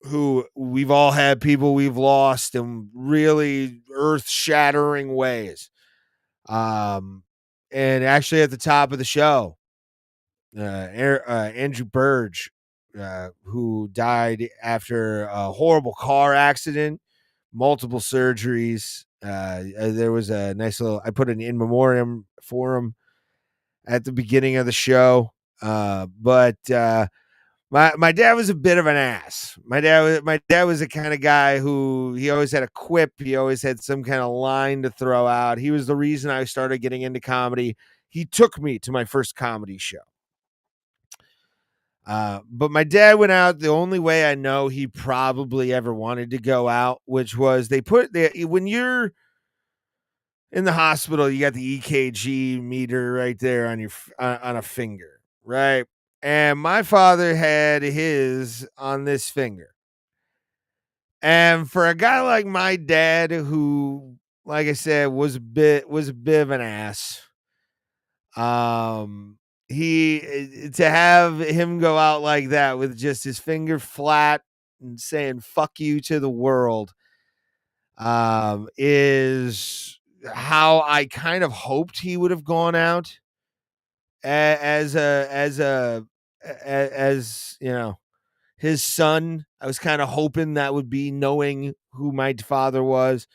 who, we've all had people we've lost in really earth-shattering ways. And actually, at the top of the show, Andrew Burge, who died after a horrible car accident, multiple surgeries. There was a nice little, I put an in memoriam for him at the beginning of the show. But My dad was a bit of an ass. My dad was the kind of guy who he always had a quip. He always had some kind of line to throw out. He was the reason I started getting into comedy. He took me to my first comedy show. But my dad went out the only way I know he probably ever wanted to go out, which was when you're in the hospital, you got the EKG meter right there on on a finger, right? And my father had his on this finger. And for a guy like my dad, who, like I said, was a bit of an ass, um, to have him go out like that with just his finger flat and saying "fuck you" to the world, is how I kind of hoped he would have gone out as you know, his son. I was kind of hoping that would be knowing who my father was.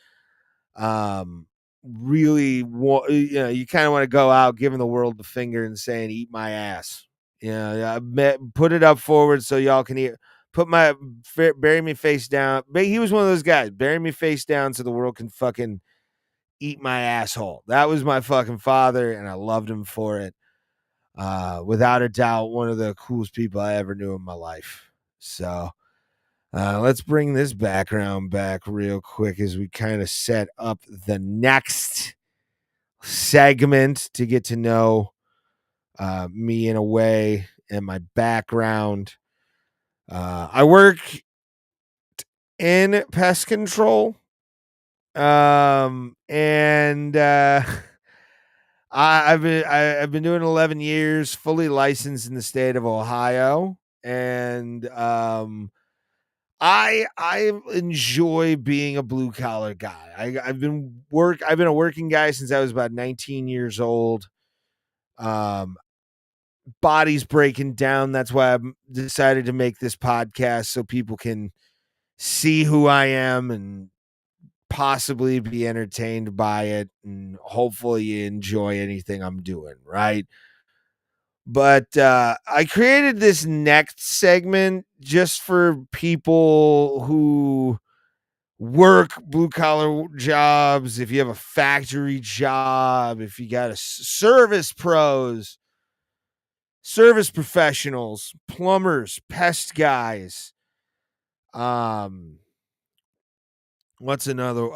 Um, really, you kind of want to go out giving the world the finger and saying, "Eat my ass." Put it up forward so y'all can eat. Bury me face down. But he was one of those guys. Bury me face down so the world can fucking eat my asshole. That was my fucking father, and I loved him for it. Without a doubt, one of the coolest people I ever knew in my life. So let's bring this background back real quick as we kind of set up the next segment to get to know me in a way and my background. I work in pest control. And I've been doing 11 years, fully licensed in the state of Ohio, and I enjoy being a blue collar guy. I've been a working guy since I was about 19 years old. Body's breaking down. That's why I decided to make this podcast so people can see who I am and possibly be entertained by it, and hopefully you enjoy anything I'm doing, right? But I created this next segment just for people who work blue collar jobs. If you have a factory job, if you got a service pros, service professionals, plumbers, pest guys, what's another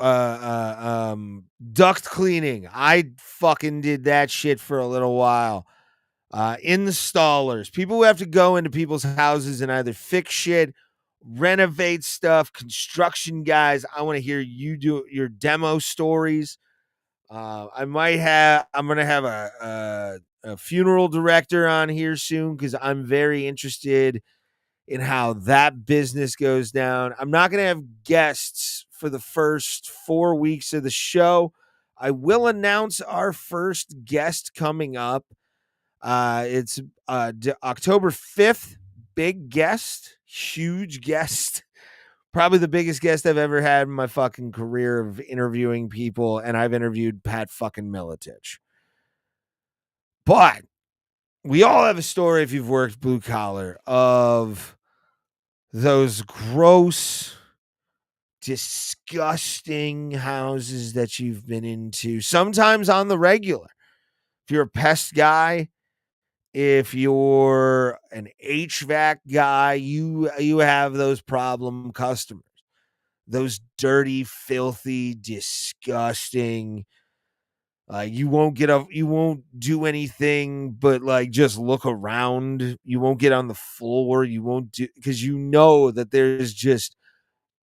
duct cleaning. I fucking did that shit for a little while. Installers, people who have to go into people's houses and either fix shit, renovate stuff, construction guys. I want to hear you do your demo stories. I'm gonna have a funeral director on here soon because I'm very interested in how that business goes down. I'm not going to have guests for the first 4 weeks of the show. I will announce our first guest coming up. It's October 5th. Big guest, huge guest. Probably the biggest guest I've ever had in my fucking career of interviewing people, and I've interviewed Pat fucking Miletich. But we all have a story, if you've worked blue collar, of those gross, disgusting houses that you've been into, sometimes on the regular. If you're a pest guy, if you're an HVAC guy, you have those problem customers. Those dirty, filthy, disgusting. You won't do anything but like just look around. You won't get on the floor. You won't do, because you know that there's just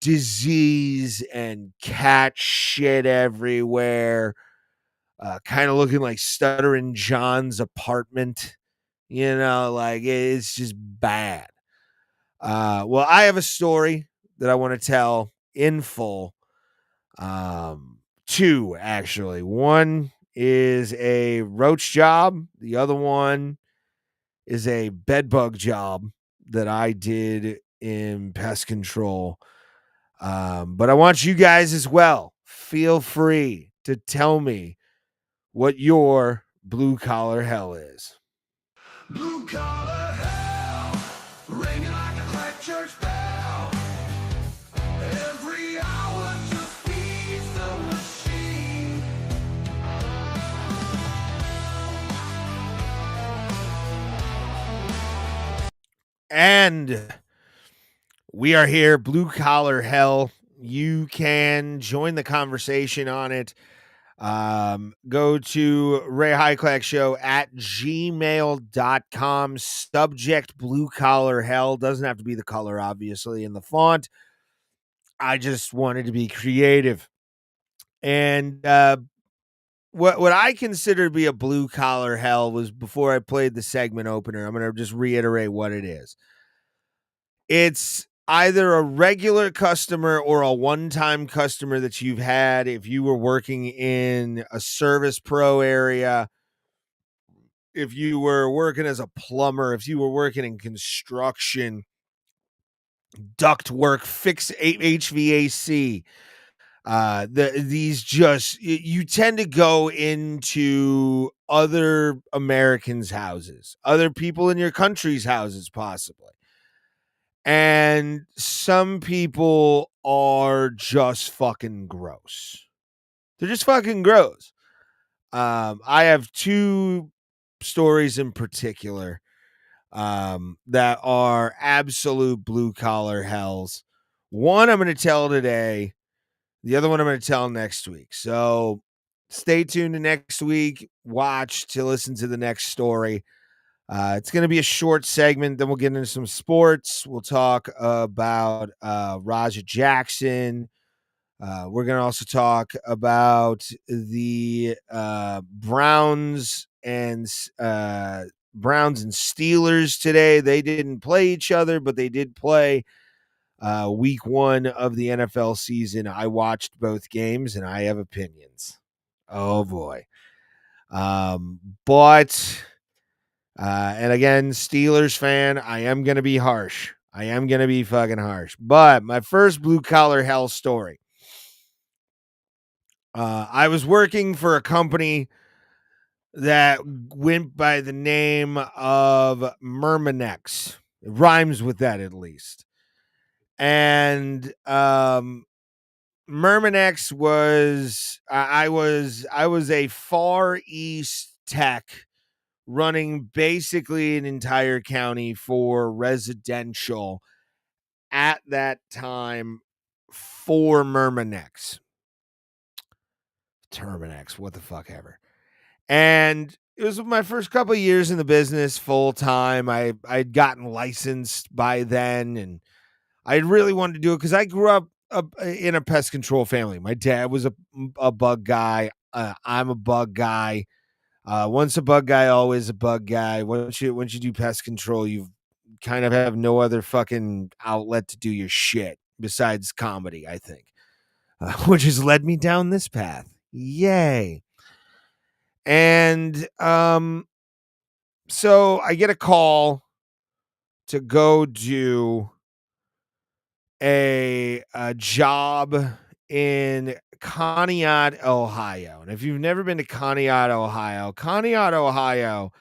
disease and cat shit everywhere. Kind of looking like Stuttering John's apartment. Like it's just bad. Well, I have a story that I want to tell in full. Two, actually. One is a roach job. The other one is a bed bug job that I did in pest control. But I want you guys as well. Feel free to tell me what your blue collar hell is. Blue collar hell, ringing like a crack church bell. Every hour just feeds the machine. And we are here, Blue Collar Hell. You can join the conversation on it. Go to Ray Hyclak Show at gmail.com. Subject Blue Collar Hell. Doesn't have to be the color, obviously, in the font. I just wanted to be creative. And what I consider to be a blue collar hell was before I played the segment opener. I'm going to just reiterate what it is. It's either a regular customer or a one-time customer that you've had if you were working in a service pro area, if you were working as a plumber, if you were working in construction, duct work, fix HVAC. These just, you tend to go into other Americans' houses, other people in your country's houses, possibly. And some people are just fucking gross. They're just fucking gross. I have two stories in particular that are absolute blue collar hells. One I'm going to tell today. The other one I'm going to tell next week. So stay tuned to next week. Watch to listen to the next story. It's going to be a short segment. Then we'll get into some sports. We'll talk about Raja Jackson. We're going to also talk about the Browns and Steelers today. They didn't play each other, but they did play week 1 of the NFL season. I watched both games and I have opinions. Oh boy. But and again, Steelers fan, I am going to be harsh. I am going to be fucking harsh. But my first blue collar hell story. I was working for a company that went by the name of Myrmenex. It rhymes with that at least. And Myrmenex was I was a Far East tech running basically an entire county for residential at that time for Myrmenex. Terminex, what the fuck ever. And it was my first couple of years in the business full time. I'd gotten licensed by then, and I really wanted to do it because I grew up in a pest control family. My dad was a bug guy. I'm a bug guy. Once a bug guy, always a bug guy. Once you do pest control, you kind of have no other fucking outlet to do your shit besides comedy, I think, which has led me down this path. Yay. And so I get a call to go do a job in Conneaut, Ohio. And if you've never been to Conneaut, Ohio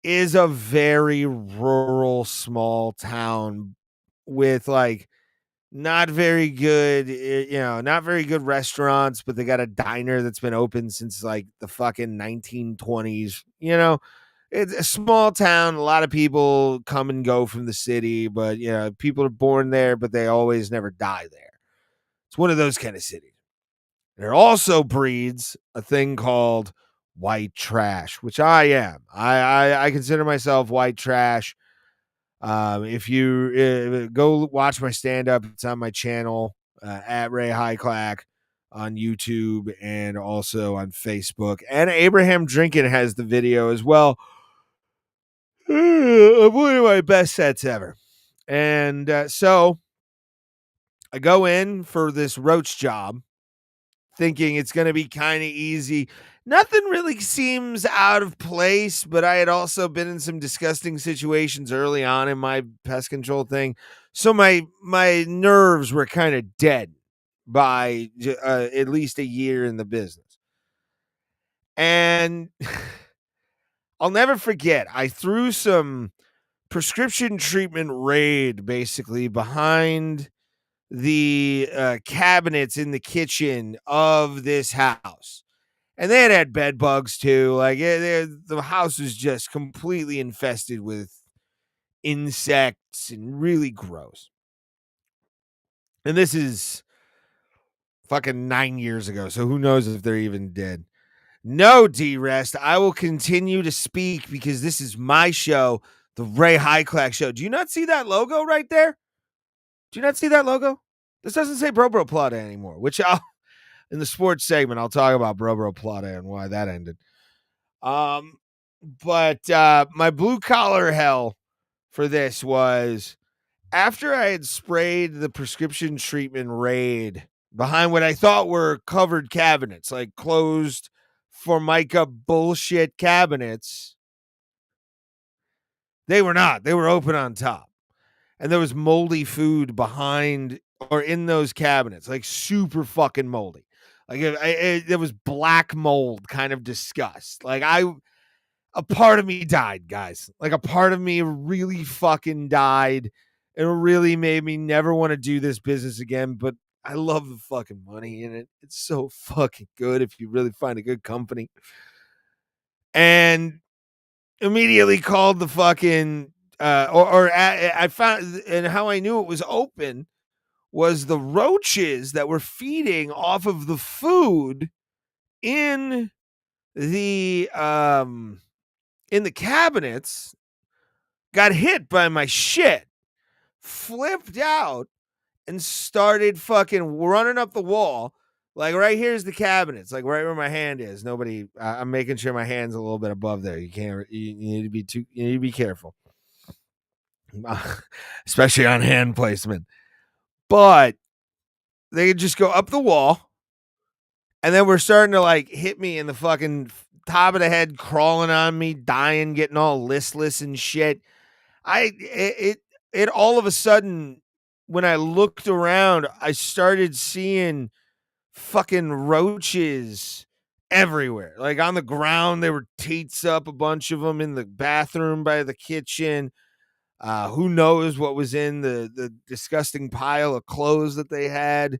is a very rural, small town with like not very good, not very good restaurants, but they got a diner that's been open since like the fucking 1920s. It's a small town. A lot of people come and go from the city, but people are born there, but they always never die there. It's one of those kind of cities. There also breeds a thing called white trash, which I am. I consider myself white trash. If you go watch my stand-up, it's on my channel at Ray Hyclak on YouTube and also on Facebook. And Abraham Drinkin has the video as well. One of my best sets ever. And so I go in for this roach job thinking it's going to be kind of easy. Nothing really seems out of place, but I had also been in some disgusting situations early on in my pest control thing. So my nerves were kind of dead by at least a year in the business. And I'll never forget, I threw some prescription treatment raid basically behind the cabinets in the kitchen of this house. And they had bed bugs too. Like the house was just completely infested with insects and really gross. And this is fucking 9 years ago. So who knows if they're even dead. No, D-Rest. I will continue to speak because this is my show, the Ray Hyclak Show. Do you not see that logo right there? Do you not see that logo? This doesn't say Bro Bro Plata anymore, which in the sports segment, I'll talk about Bro Bro Plata and why that ended. But my blue collar hell for this was after I had sprayed the prescription treatment raid behind what I thought were covered cabinets, like closed Formica bullshit cabinets. They were not. They were open on top. And there was moldy food behind or in those cabinets, like super fucking moldy. Like there was black mold, kind of disgust. Like a part of me died, guys. Like a part of me really fucking died. It really made me never want to do this business again, but I love the fucking money in it. It's so fucking good if you really find a good company. And immediately called the fucking I found, and how I knew it was open was the roaches that were feeding off of the food in the cabinets got hit by my shit, flipped out, and started fucking running up the wall. Like right here's the cabinets, like right where my hand is. Nobody, I'm making sure my hand's a little bit above there. You need to be careful, especially on hand placement. But they could just go up the wall, and then we're starting to like hit me in the fucking top of the head, crawling on me, dying, getting all listless and shit. It all of a sudden, when I looked around, I started seeing fucking roaches everywhere. Like on the ground, there were teats up, a bunch of them in the bathroom by the kitchen. Who knows what was in the disgusting pile of clothes that they had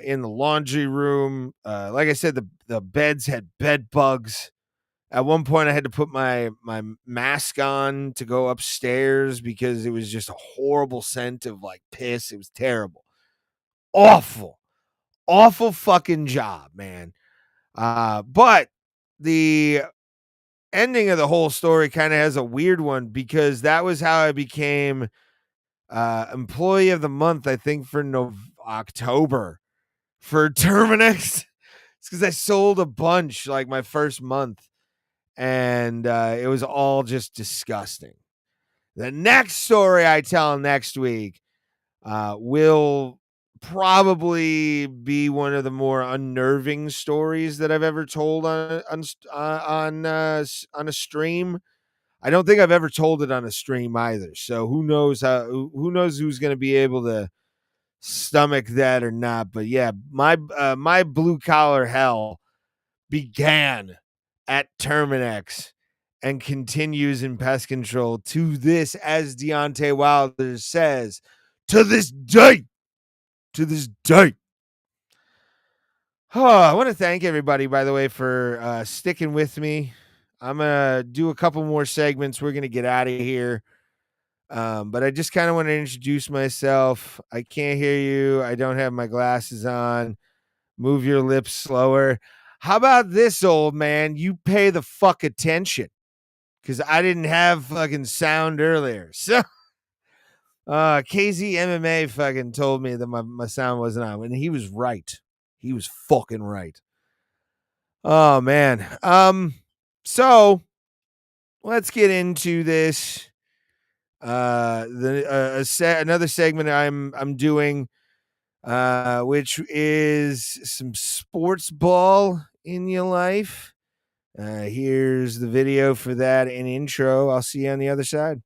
in the laundry room. Like I said, the beds had bed bugs. At one point, I had to put my mask on to go upstairs because it was just a horrible scent of like piss. It was terrible. Awful fucking job, man. But the ending of the whole story kind of has a weird one because that was how I became employee of the month, I think, for October for Terminex. It's because I sold a bunch like my first month, and it was all just disgusting. The next story I tell next week will probably be one of the more unnerving stories that I've ever told on a stream. I don't think I've ever told it on a stream either. So who knows who's going to be able to stomach that or not. But yeah, my blue collar hell began at Terminex and continues in pest control to this, as Deontay Wilder says, to this day. Oh, I want to thank everybody, by the way, for sticking with me. I'm going to do a couple more segments. We're going to get out of here. But I just kind of want to introduce myself. I can't hear you. I don't have my glasses on. Move your lips slower. How about this, old man? You pay the fuck attention because I didn't have fucking sound earlier. So KZ MMA fucking told me that my sound wasn't on, and he was right. He was fucking right. Oh man. So let's get into this. Another segment I'm doing, which is some sports ball in your life. Here's the video for that and intro. I'll see you on the other side.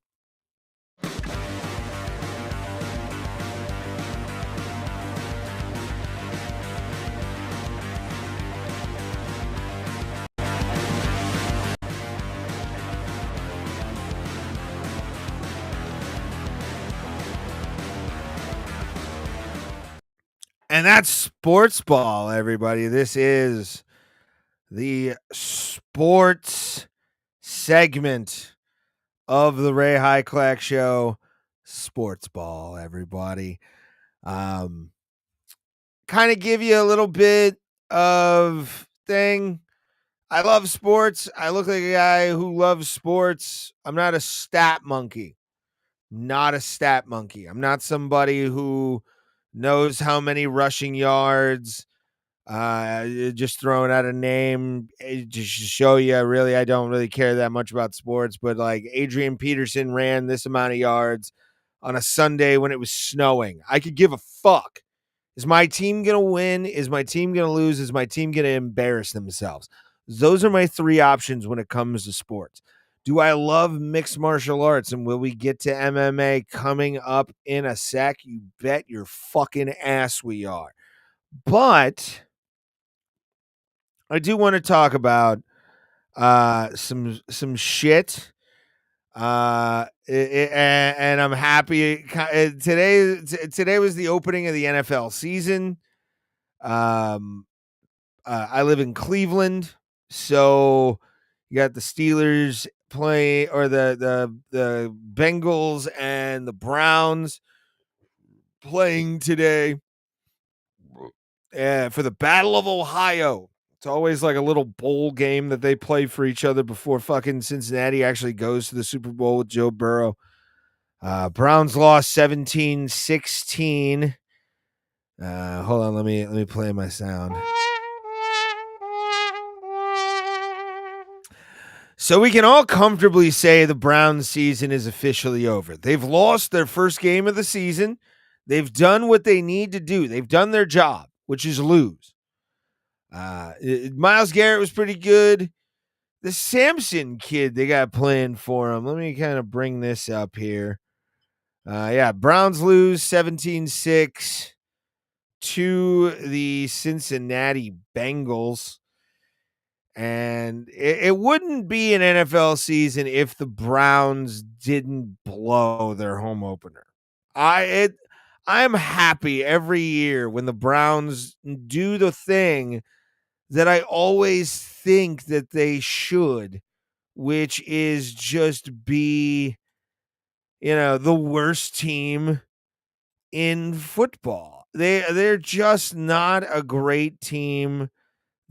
And that's sports ball, everybody. This is the sports segment of the Ray Hyclak Show. Sports ball, everybody. Kind of give you a little bit of thing. I love sports. I look like a guy who loves sports. I'm not a stat monkey. Not a stat monkey. I'm not somebody who knows how many rushing yards. Just throwing out a name just to show you, really, I don't really care that much about sports. But like Adrian Peterson ran this amount of yards on a Sunday when it was snowing. I could give a fuck. Is my team going to win? Is my team going to lose? Is my team going to embarrass themselves? Those are my three options when it comes to sports. Do I love mixed martial arts? And will we get to MMA coming up in a sec? You bet your fucking ass we are. But I do want to talk about some shit. And I'm happy. Today was the opening of the NFL season. I live in Cleveland, so you got the Steelers play, or the Bengals and the Browns playing today for the Battle of Ohio. It's always like a little bowl game that they play for each other before fucking Cincinnati actually goes to the Super Bowl with Joe Burrow. Browns lost 17-16. Hold on, let me play my sound. So we can all comfortably say the Browns season is officially over. They've lost their first game of the season. They've done what they need to do. They've done their job, which is lose. Myles Garrett was pretty good. The Samson kid they got playing for him. Let me kind of bring this up here. Browns lose 17-6 to the Cincinnati Bengals. And it wouldn't be an NFL season if the Browns didn't blow their home opener. I'm happy every year when the Browns do the thing that I always think that they should, which is just be, the worst team in football. They're just not a great team.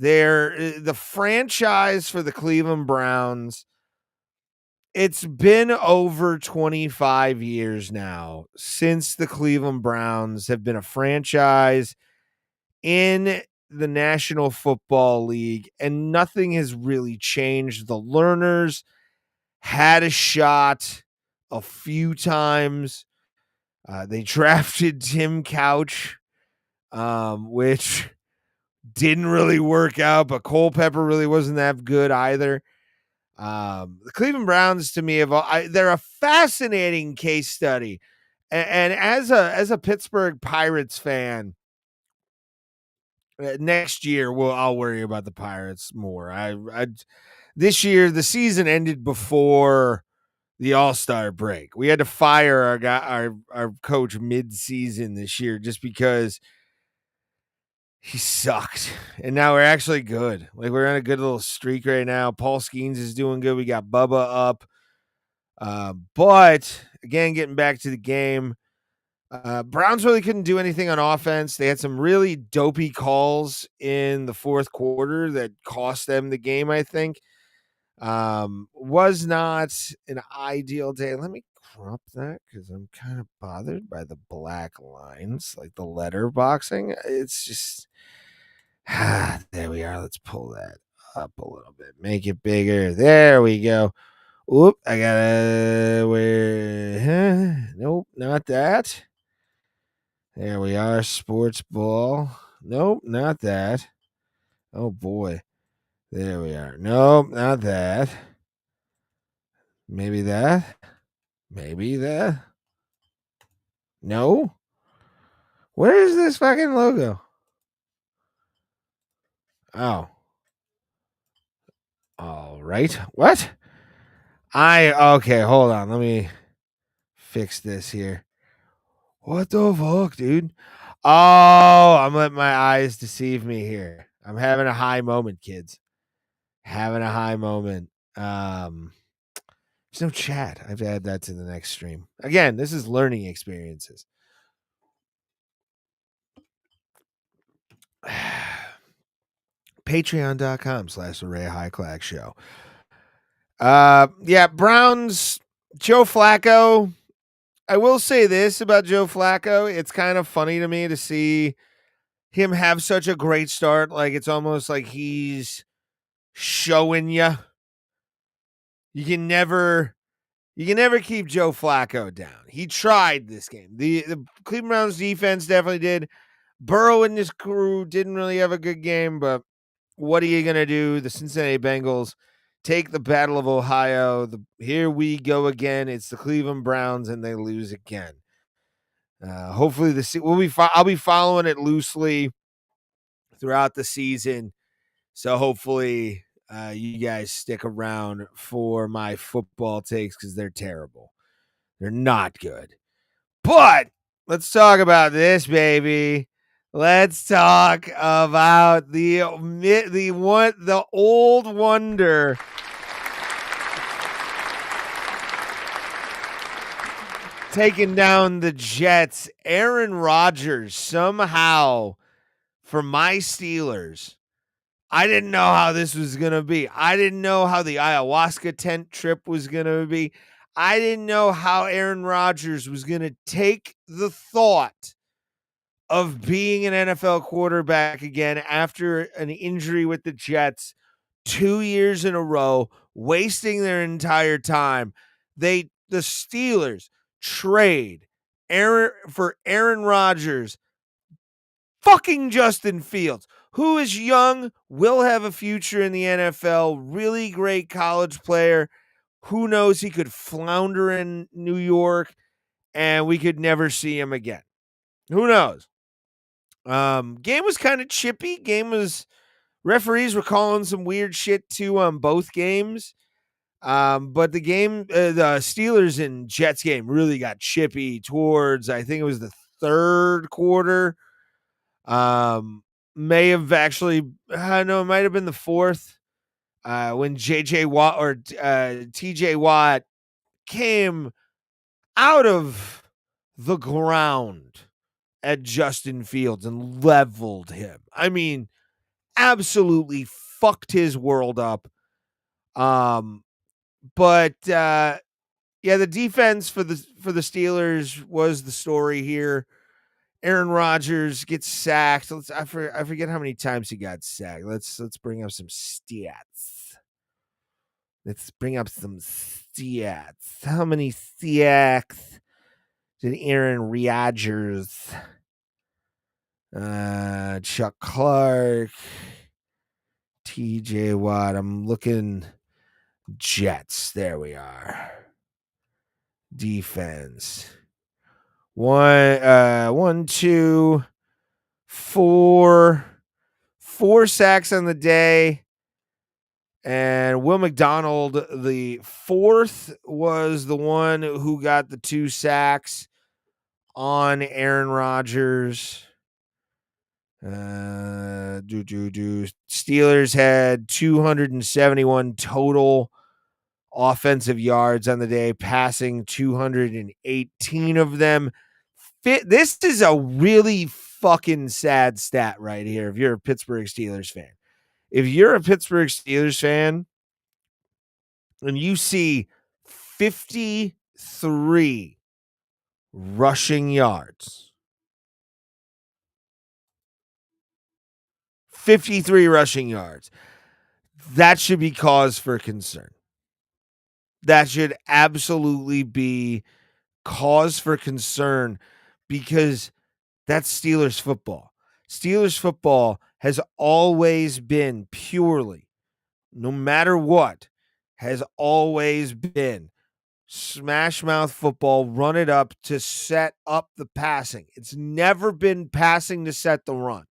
They're the franchise for the Cleveland Browns. It's been over 25 years now since the Cleveland Browns have been a franchise in the National Football League, and nothing has really changed. The Learners had a shot a few times. They drafted Tim Couch, which didn't really work out, but Culpepper really wasn't that good either. The Cleveland Browns, to me, they're a fascinating case study. And as a Pittsburgh Pirates fan, next year I'll worry about the Pirates more. This year the season ended before the All-Star break. We had to fire our coach mid-season this year just because he sucked. And now we're actually good. Like, we're on a good little streak right now. Paul Skeens is doing good. We got Bubba up. But again, getting back to the game, Browns really couldn't do anything on offense. They had some really dopey calls in the fourth quarter that cost them the game, I think. Was not an ideal day. Let me crop that because I'm kind of bothered by the black lines, like the letter boxing. It's just, there we are. Let's pull that up a little bit, make it bigger. There we go. Oop, I gotta nope, not that. There we are, sports ball. Nope, not that. Oh boy. There we are. Nope, not that. Maybe that. Maybe that. No. Where is this fucking logo? Oh. All right. What? Okay, hold on. Let me fix this here. What the fuck, dude? Oh, I'm letting my eyes deceive me here. I'm having a high moment, kids. Having a high moment. There's no chat. I have to add that to the next stream. Again, this is learning experiences. Patreon.com/the Ray Hyclak Show. Yeah, Browns, Joe Flacco. I will say this about Joe Flacco. It's kind of funny to me to see him have such a great start. Like, it's almost like he's showing you. You can never keep Joe Flacco down. He tried this game. The Cleveland Browns defense definitely did. Burrow and his crew didn't really have a good game, but what are you going to do? The Cincinnati Bengals take the Battle of Ohio. Here we go again. It's the Cleveland Browns, and they lose again. Hopefully, I'll be following it loosely throughout the season. So hopefully, you guys stick around for my football takes because they're terrible. They're not good. But let's talk about this, baby. Let's talk about the old wonder. Taking down the Jets. Aaron Rodgers somehow for my Steelers. I didn't know how this was going to be. I didn't know how the ayahuasca tent trip was going to be. I didn't know how Aaron Rodgers was going to take the thought of being an NFL quarterback again after an injury with the Jets 2 years in a row, wasting their entire time. The Steelers trade Aaron Rodgers, fucking Justin Fields, who is young, will have a future in the NFL, really great college player. Who knows? He could flounder in New York and we could never see him again. Who knows? Game was kind of chippy. Referees were calling some weird shit too on both games. But the Steelers and Jets game really got chippy towards, I think it was the third quarter. May have actually, no, it might have been the fourth. When JJ Watt or TJ Watt came out of the ground at Justin Fields and leveled him. I mean, absolutely fucked his world up. But yeah, the defense for the Steelers was the story here. Aaron Rodgers gets sacked. I forget how many times he got sacked. Let's bring up some stats. How many sacks did Aaron Rodgers? Chuck Clark, TJ Watt. I'm looking. Jets. There we are. Defense. 1, 2, 4. 4 sacks on the day. And Will McDonald, the fourth, was the one who got the 2 sacks on Aaron Rodgers. Steelers had 271 total offensive yards on the day, passing 218 of them. This is a really fucking sad stat right here if you're a Pittsburgh Steelers fan. If you're a Pittsburgh Steelers fan and you see 53 rushing yards, 53 rushing yards, that should be cause for concern. That should absolutely be cause for concern because that's Steelers football. Steelers football has always been purely, no matter what, has always been smash mouth football, run it up to set up the passing. It's never been passing to set the run.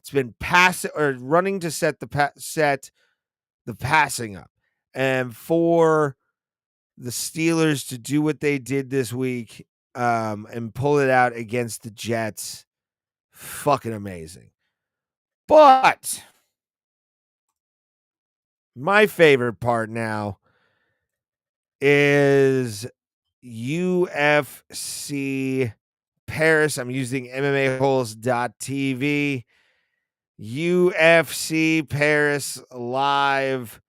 It's been passing or running to set the passing up. And for the Steelers to do what they did this week and pull it out against the Jets, fucking amazing. But my favorite part now is UFC Paris. I'm using MMAholes.tv. UFC Paris live.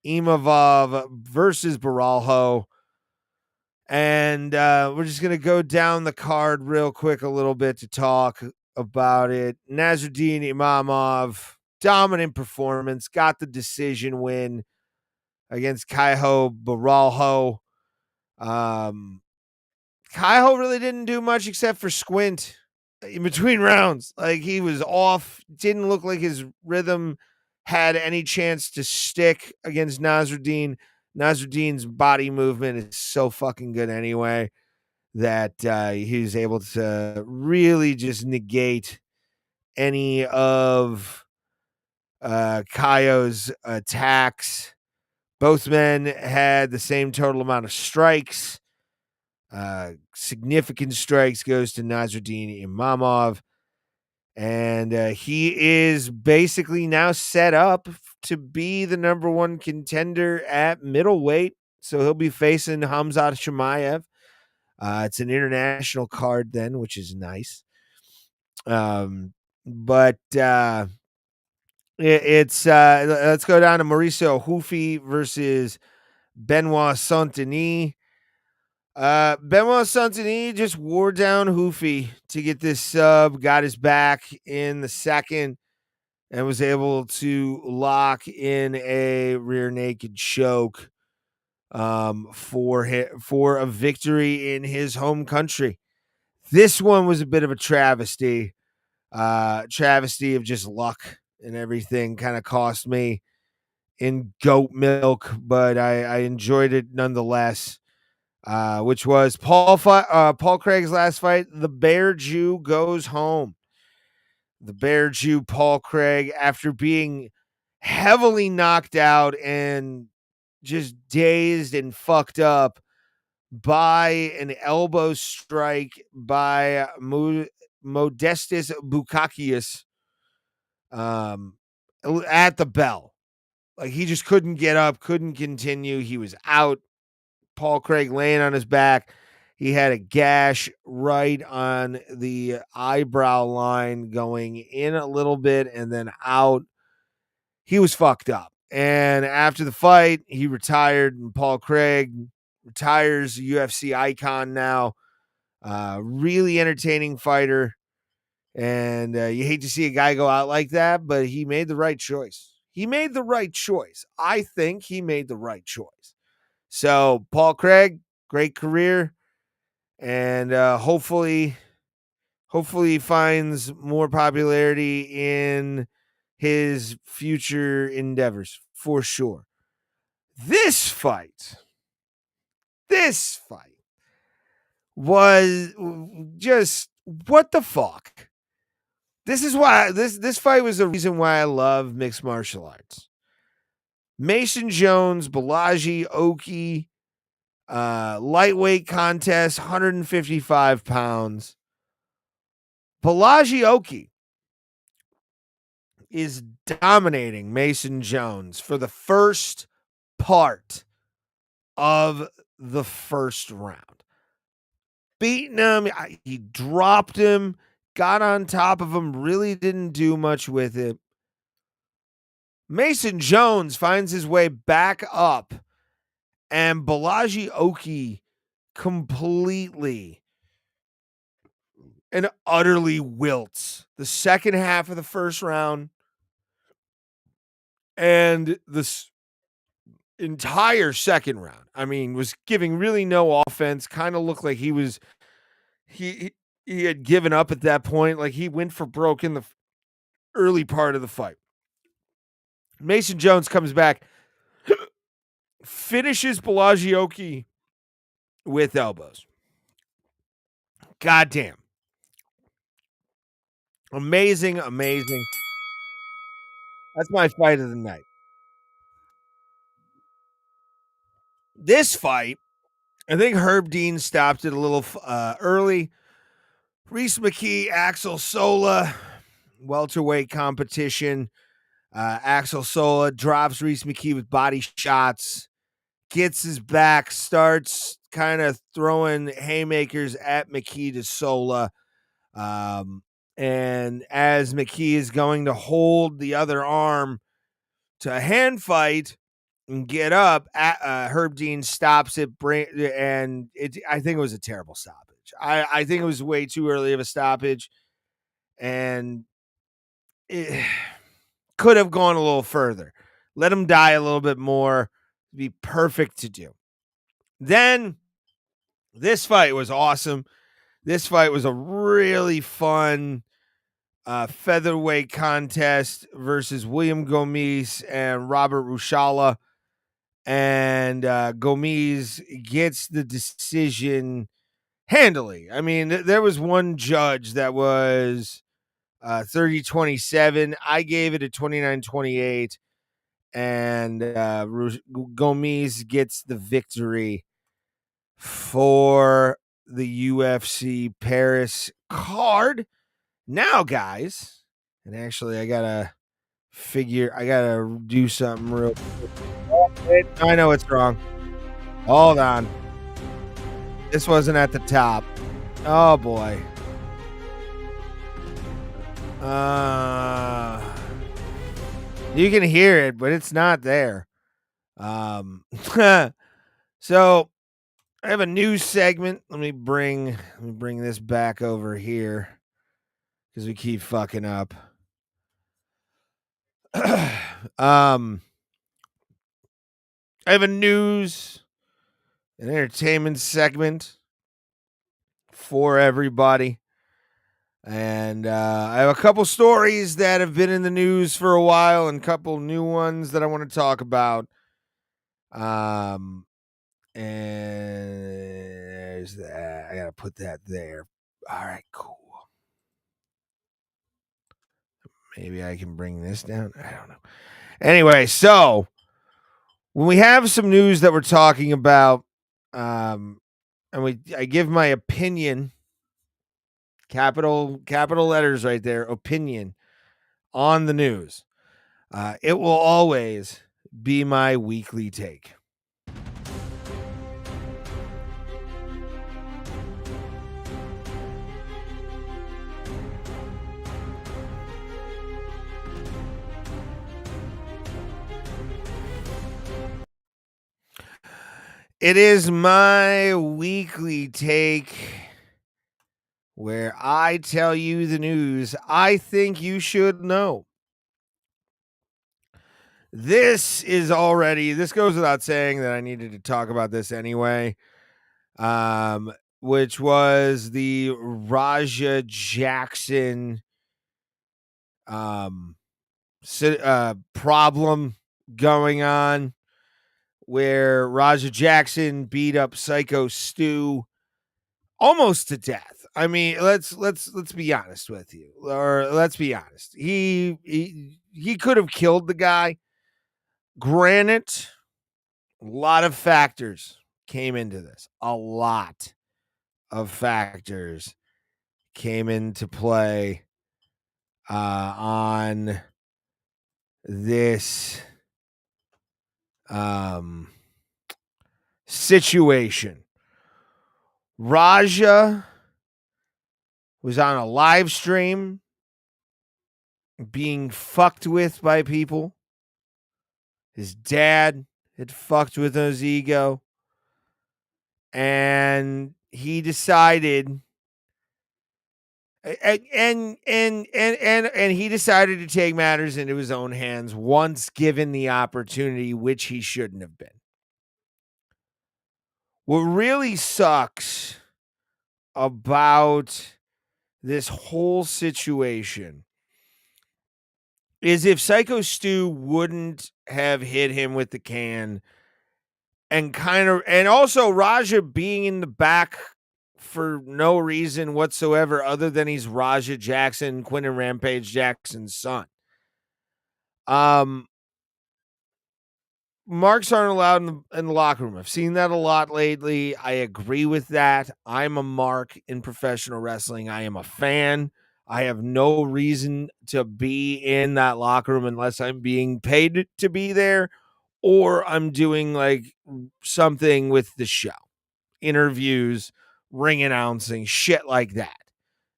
Imavov versus Baralho. And we're just going to go down the card real quick a little bit to talk about it. Nasruddin Imavov, dominant performance, got the decision win against Kaiho Baralho. Kaiho really didn't do much except for squint in between rounds. Like, he was off, didn't look like his rhythm had any chance to stick against Nasruddin. Nasruddin's body movement is so fucking good anyway that he was able to really just negate any of Kaio's attacks. Both men had the same total amount of strikes. Significant strikes goes to Nasruddin Imavov. And he is basically now set up to be the number one contender at middleweight. So he'll be facing Khamzat Chimaev. It's an international card then, which is nice. But it's let's go down to Mauricio Hufi versus Benoit Saint-Denis. Benoit Saint-Denis just wore down Hoofy to get this sub, got his back in the second, and was able to lock in a rear naked choke for a victory in his home country. This one was a bit of a travesty of just luck and everything. Kind of cost me in goat milk, but I enjoyed it nonetheless. Which was Paul Craig's last fight. The Bear Jew goes home. The Bear Jew, Paul Craig, after being heavily knocked out and just dazed and fucked up by an elbow strike by Modestus Bukakius at the bell. Like, he just couldn't get up, couldn't continue. He was out. Paul Craig laying on his back. He had a gash right on the eyebrow line going in a little bit and then out. He was fucked up. And after the fight, he retired, and Paul Craig retires, UFC icon now. Really entertaining fighter. And you hate to see a guy go out like that, but he made the right choice. He made the right choice. I think he made the right choice. So, Paul Craig, great career, and hopefully he finds more popularity in his future endeavors for sure. This fight was just, what the fuck? This is why this fight was the reason why I love mixed martial arts. Mason Jones, Balaji Oki, lightweight contest, 155 pounds. Balaji Oki is dominating Mason Jones for the first part of the first round. Beating him, he dropped him, got on top of him, really didn't do much with it. Mason Jones finds his way back up, and Balaji Oki completely and utterly wilts the second half of the first round and this entire second round. I mean, was giving really no offense. Kind of looked like he had given up at that point. Like, he went for broke in the early part of the fight. Mason Jones comes back, finishes Balaji Oki with elbows. Goddamn. Amazing. That's my fight of the night. This fight, I think Herb Dean stopped it a little early Reese McKee, Axel Sola, welterweight competition. Axel Sola drops Reese McKee with body shots, gets his back, starts kind of throwing haymakers at McKee to Sola. And as McKee is going to hold the other arm to a hand fight and get up, Herb Dean stops it, and I think it was a terrible stoppage. I think it was way too early of a stoppage, and it could have gone a little further. Let him die a little bit more. It'd be perfect to do. Then this fight was awesome. This fight was a really fun featherweight contest versus William Gomis and Robert Rushala. And Gomis gets the decision handily. I mean, there was one judge that was 30-27. I gave it a 29-28. And Gomis gets the victory for the UFC Paris card. Now, guys, and actually, I gotta do something real quick. I know it's wrong. Hold on. This wasn't at the top. Oh boy. You can hear it, but it's not there. So I have a news segment. Let me bring this back over here because we keep fucking up. I have a news and entertainment segment for everybody. And I have a couple stories that have been in the news for a while and a couple new ones that I want to talk about. And there's that. I got to put that there. All right, cool. Maybe I can bring this down. I don't know. Anyway, so when we have some news that we're talking about, and I give my opinion, capital letters right there, opinion on the news. It will always be my weekly take. It is my weekly take where I tell you the news I think you should know. This goes without saying that I needed to talk about this anyway, which was the Raja Jackson problem going on, where Raja Jackson beat up Psycho Stu almost to death. I mean, let's be honest with you, or let's be honest. He could have killed the guy. Granted, a lot of factors came into this. A lot of factors came into play on this situation. Raja was on a live stream being fucked with by people. His dad had fucked with his ego. And he decided and he decided to take matters into his own hands once given the opportunity, which he shouldn't have been. What really sucks about this whole situation is if Psycho Stu wouldn't have hit him with the can and also Raja being in the back for no reason whatsoever other than he's Raja Jackson, Quentin Rampage Jackson's son. marks aren't allowed in the locker room. I've seen that a lot lately. I agree with that. I'm a mark in professional wrestling. I am a fan. I have no reason to be in that locker room unless I'm being paid to be there or I'm doing like something with the show, interviews, ring announcing, shit like that.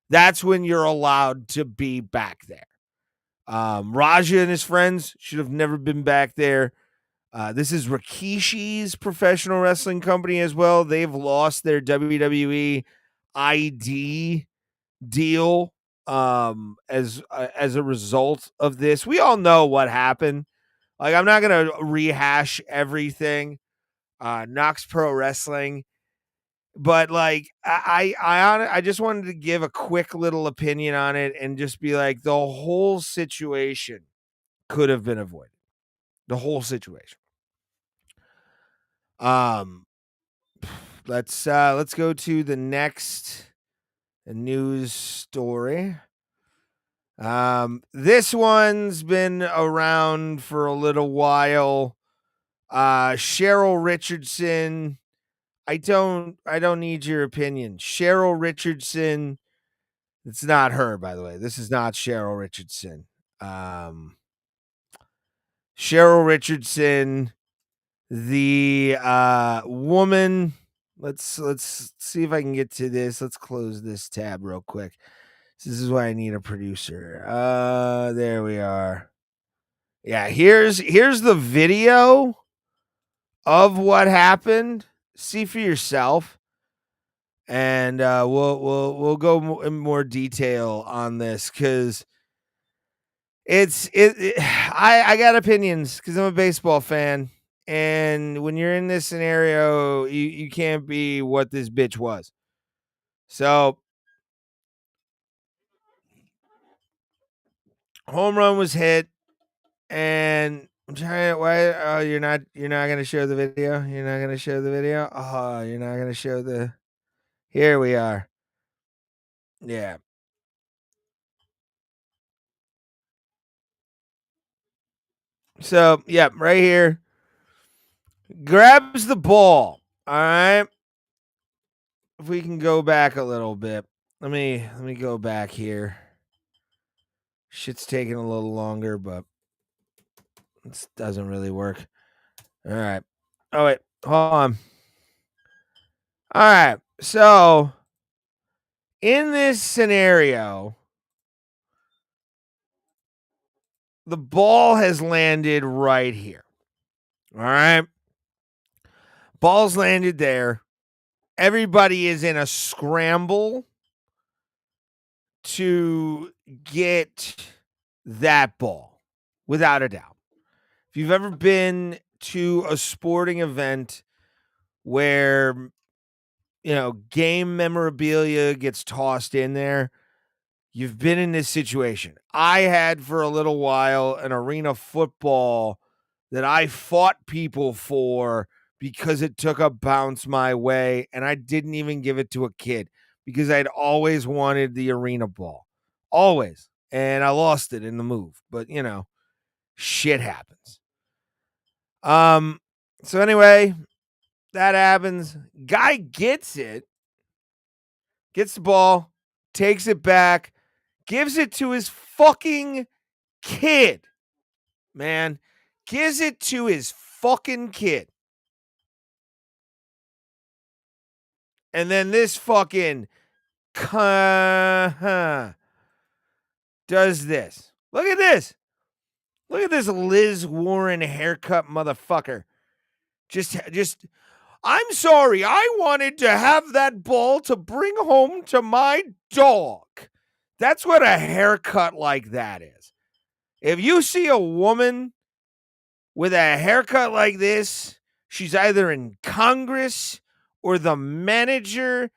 That's when you're allowed to be back there. Raja and his friends should have never been back there. This is Rikishi's professional wrestling company as well. They've lost their WWE ID deal as a result of this. We all know what happened. Like, I'm not gonna rehash everything. Knox Pro Wrestling, but like I just wanted to give a quick little opinion on it and just be like, the whole situation could have been avoided. The whole situation. Um, let's go to the next news story. This one's been around for a little while. Cheryl Richardson. I don't need your opinion. Cheryl Richardson. It's not her, by the way. This is not Cheryl Richardson. Cheryl Richardson, the woman. Let's see if I can get to this. Let's close this tab real quick. This is why I need a producer. There we are. Yeah, here's the video of what happened. See for yourself, and we'll go in more detail on this because I got opinions because I'm a baseball fan, and when you're in this scenario, you can't be what this bitch was. So, home run was hit, and I'm trying. Why? Oh, you're not gonna show the video. You're not gonna show the video. Oh, you're not gonna show the. Here we are. Yeah. So, yeah, right here. Grabs the ball. All right. If we can go back a little bit. Let me go back here. Shit's taking a little longer, but this doesn't really work. All right. Oh wait, hold on. All right. So, in this scenario, the ball has landed right here. All right. Ball's landed there. Everybody is in a scramble to get that ball, without a doubt. If you've ever been to a sporting event where, game memorabilia gets tossed in there, you've been in this situation. I had for a little while an arena football that I fought people for because it took a bounce my way, and I didn't even give it to a kid because I'd always wanted the arena ball. Always. And I lost it in the move. But, shit happens. So anyway, that happens. Guy gets it, gets the ball, takes it back, gives it to his fucking kid. Man, gives it to his fucking kid. And then this fucking does this. Look at this. Look at this Liz Warren haircut motherfucker. Just I'm sorry. I wanted to have that ball to bring home to my dog. That's what a haircut like that is. If you see a woman with a haircut like this, she's either in Congress or the manager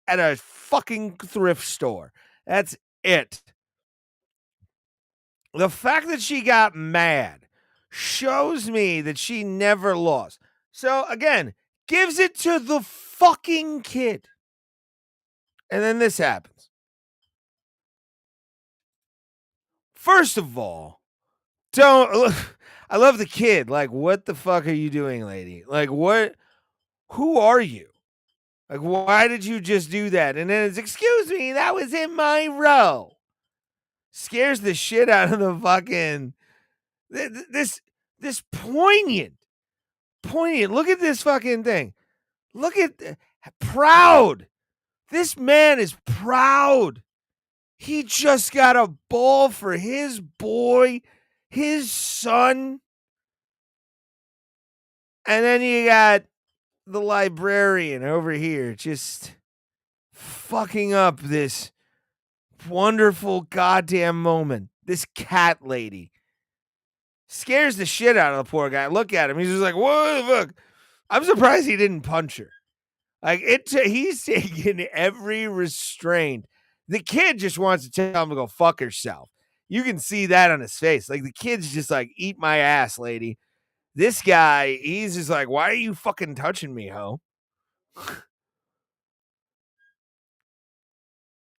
at a fucking thrift store. That's it. The fact that she got mad shows me that she never lost. So again, gives it to the fucking kid. And then this happens. First of all, don't look. I love the kid. Like, what the fuck are you doing, lady? Like, what? Who are you? Like, why did you just do that? And then it's, excuse me, that was in my row. Scares the shit out of the fucking this poignant. Look at this fucking thing. Look at proud. This man is proud. He just got a ball for his boy, his son. And then you got the librarian over here just fucking up this wonderful goddamn moment. This cat lady scares the shit out of the poor guy. Look at him. He's just like, what the fuck? I'm surprised he didn't punch her. Like, he's taking every restraint. The kid just wants to tell him to go fuck herself. You can see that on his face. Like, the kid's just like, eat my ass, lady. This guy, he's just like, why are you fucking touching me, ho?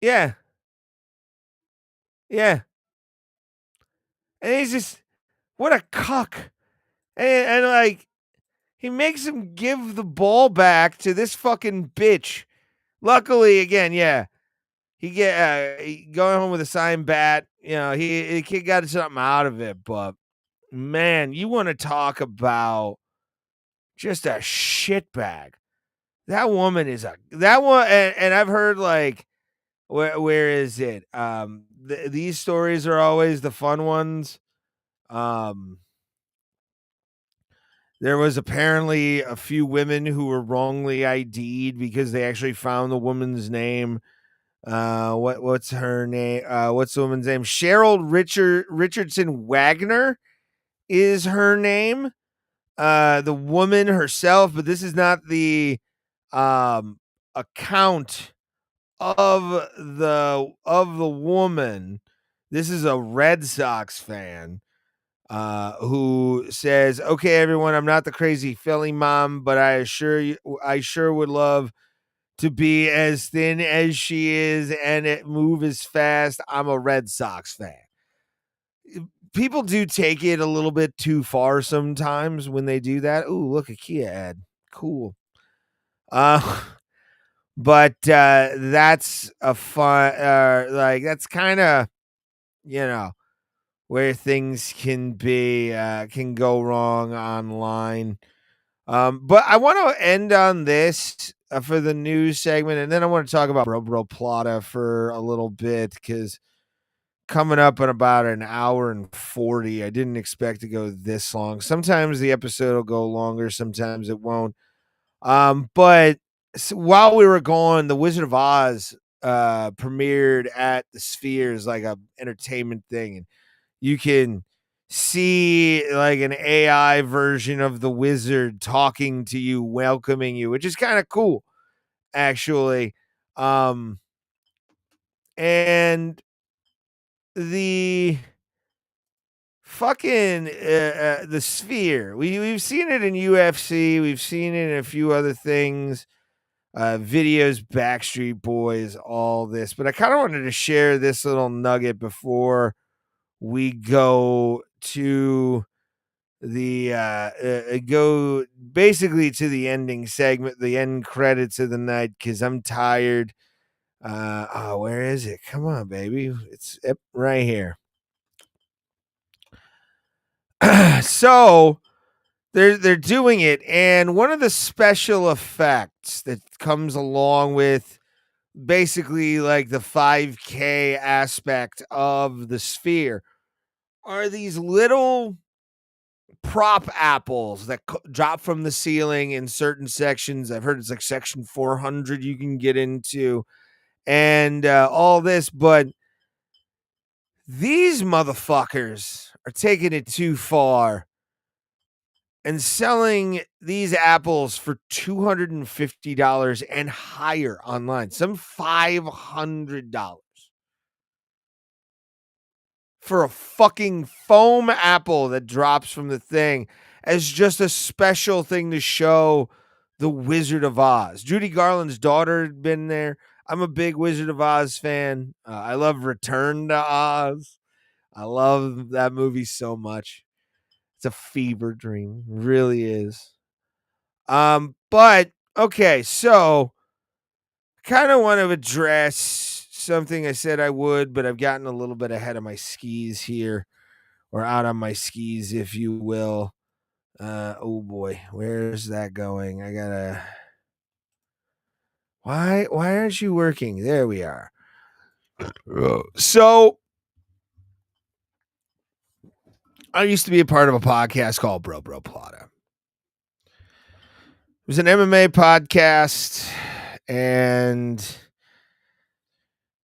Yeah. Yeah. And he's just, what a cuck. And like, he makes him give the ball back to this fucking bitch. Luckily, again, yeah, he going home with a signed bat. You know, the kid got something out of it. But man, you want to talk about just a shitbag? That woman is that one, and I've heard like, where is it? These stories are always the fun ones. There was apparently a few women who were wrongly ID'd because they actually found the woman's name. What's her name? What's the woman's name? Cheryl Richardson Wagner is her name. The woman herself, but this is not the account of the woman. This is a Red Sox fan who says, "Okay, everyone, I'm not the crazy Philly mom, but I sure would love to be as thin as she is and move as fast. I'm a Red Sox fan." People do take it a little bit too far sometimes when they do that. Ooh, look, a Kia ad. Cool. But that's a fun, that's kind of, you know, where things can go wrong online. But I want to end on this for the news segment, and then I want to talk about Bro Bro Plata for a little bit, because coming up in about an hour and 40, I didn't expect to go this long. Sometimes the episode will go longer, sometimes it won't. But while we were gone, The Wizard of Oz premiered at the Spheres, like a entertainment thing, and you can see like an AI version of the wizard talking to you, welcoming you, which is kind of cool, actually. And the fucking the Sphere, we've seen it in UFC, we've seen it in a few other things, videos, Backstreet Boys, all this, but I kind of wanted to share this little nugget before we go to go basically to the ending segment, the end credits of the night, because I'm tired. Where is it? Come on, baby. It's right here. So they're doing it, and one of the special effects that comes along with basically like the 5K aspect of the Sphere are these little prop apples that drop from the ceiling in certain sections. I've heard it's like section 400 you can get into, and all this, but these motherfuckers are taking it too far and selling these apples for $250 and higher online, some $500 for a fucking foam apple that drops from the thing as just a special thing to show the Wizard of Oz. Judy Garland's daughter had been there. I'm a big Wizard of Oz fan. I love Return to Oz. I love that movie so much. It's a fever dream. It really is. But okay, so kind of want to address something I said I would, but I've gotten a little bit ahead of my skis here, or out on my skis, if you will. Oh boy, where's that going? I gotta. Why aren't you working? There we are. So I used to be a part of a podcast called Bro Bro Plata. It was an MMA podcast, and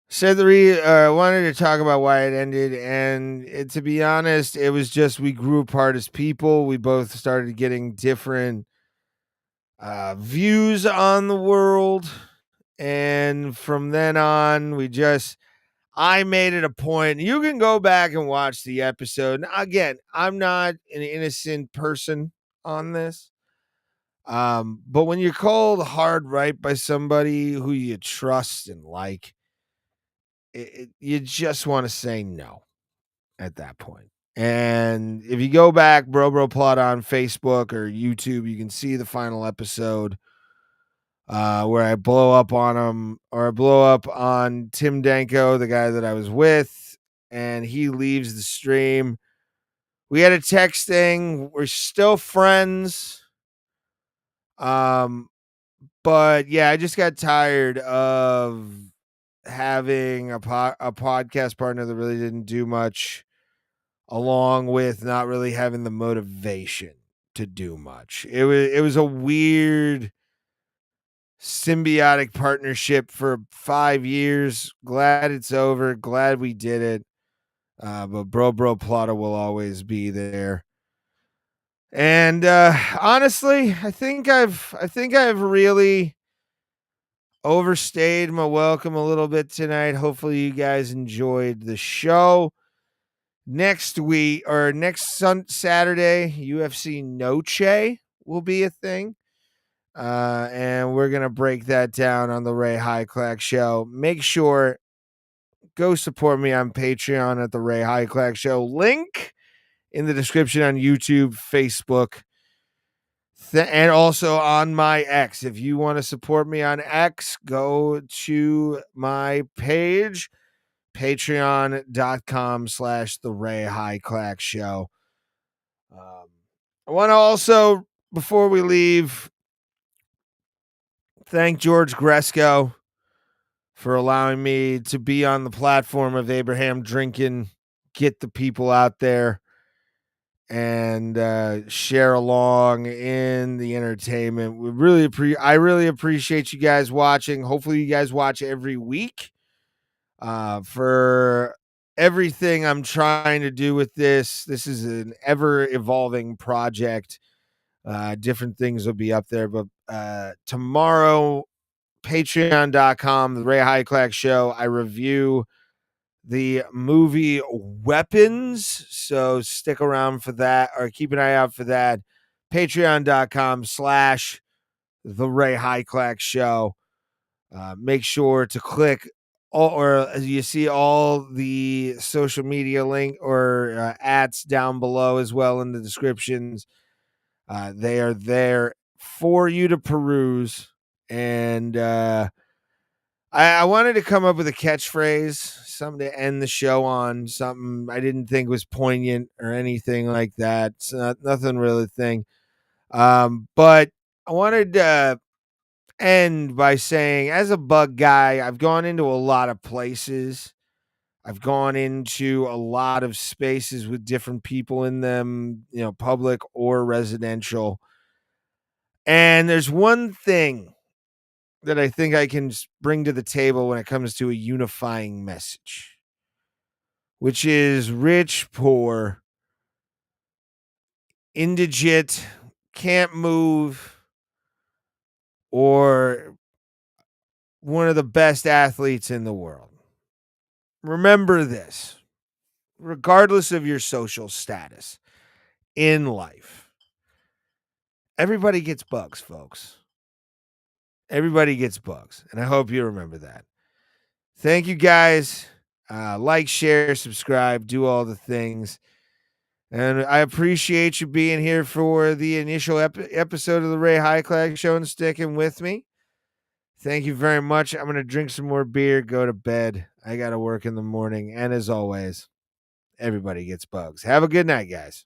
said wanted to talk about why it ended, and to be honest, it was just we grew apart as people. We both started getting different views on the world, and from then on, I made it a point. You can go back and watch the episode. Now, again, I'm not an innocent person on this. But when you're called hard right by somebody who you trust and like, you just want to say no at that point. And if you go back, Bro Bro Plot on Facebook or YouTube, you can see the final episode where I blow up on him, or I blow up on Tim Danko, the guy that I was with, and he leaves the stream. We had a texting. We're still friends. But yeah, I just got tired of having a podcast partner that really didn't do much, along with not really having the motivation to do much. It was a weird symbiotic partnership for 5 years. Glad it's over. Glad we did it. But Bro Bro Plata will always be there. And honestly, I think I've really overstayed my welcome a little bit tonight. Hopefully you guys enjoyed the show. Next week, or next Saturday, UFC Noche will be a thing. And we're going to break that down on the Ray Hyclak Show. Make sure, go support me on Patreon at the Ray Hyclak Show. Link in the description on YouTube, Facebook, and also on my X. If you want to support me on X, go to my page, patreon.com/the Ray Hyclak Show. I want to also, before we leave, thank George Gresco for allowing me to be on the platform of Abraham Drinking, get the people out there, and share along in the entertainment. I really appreciate you guys watching. Hopefully you guys watch every week. For everything I'm trying to do with this is an ever evolving project. Different things will be up there, but tomorrow, patreon.com, the Ray Hyclak Show, I review the movie Weapons. So stick around for that, or keep an eye out for that. Patreon.com/the Ray Hyclak Show. Make sure to click or you see all the social media link or ads down below as well in the descriptions. They are there for you to peruse. And I wanted to come up with a catchphrase, something to end the show on, something I didn't think was poignant or anything like that. It's nothing really thing. But I wanted to end by saying, as a bug guy, I've gone into a lot of places. I've gone into a lot of spaces with different people in them, public or residential. And there's one thing that I think I can bring to the table when it comes to a unifying message, which is rich, poor, indigent, can't move, or one of the best athletes in the world. Remember this, regardless of your social status in life, everybody gets bugs, folks. Everybody gets bugs. And I hope you remember that. Thank you guys. Like, share, subscribe, do all the things. And I appreciate you being here for the initial episode of the Ray Hyclak Show and sticking with me. Thank you very much. I'm going to drink some more beer, go to bed. I got to work in the morning. And as always, everybody gets bugs. Have a good night, guys.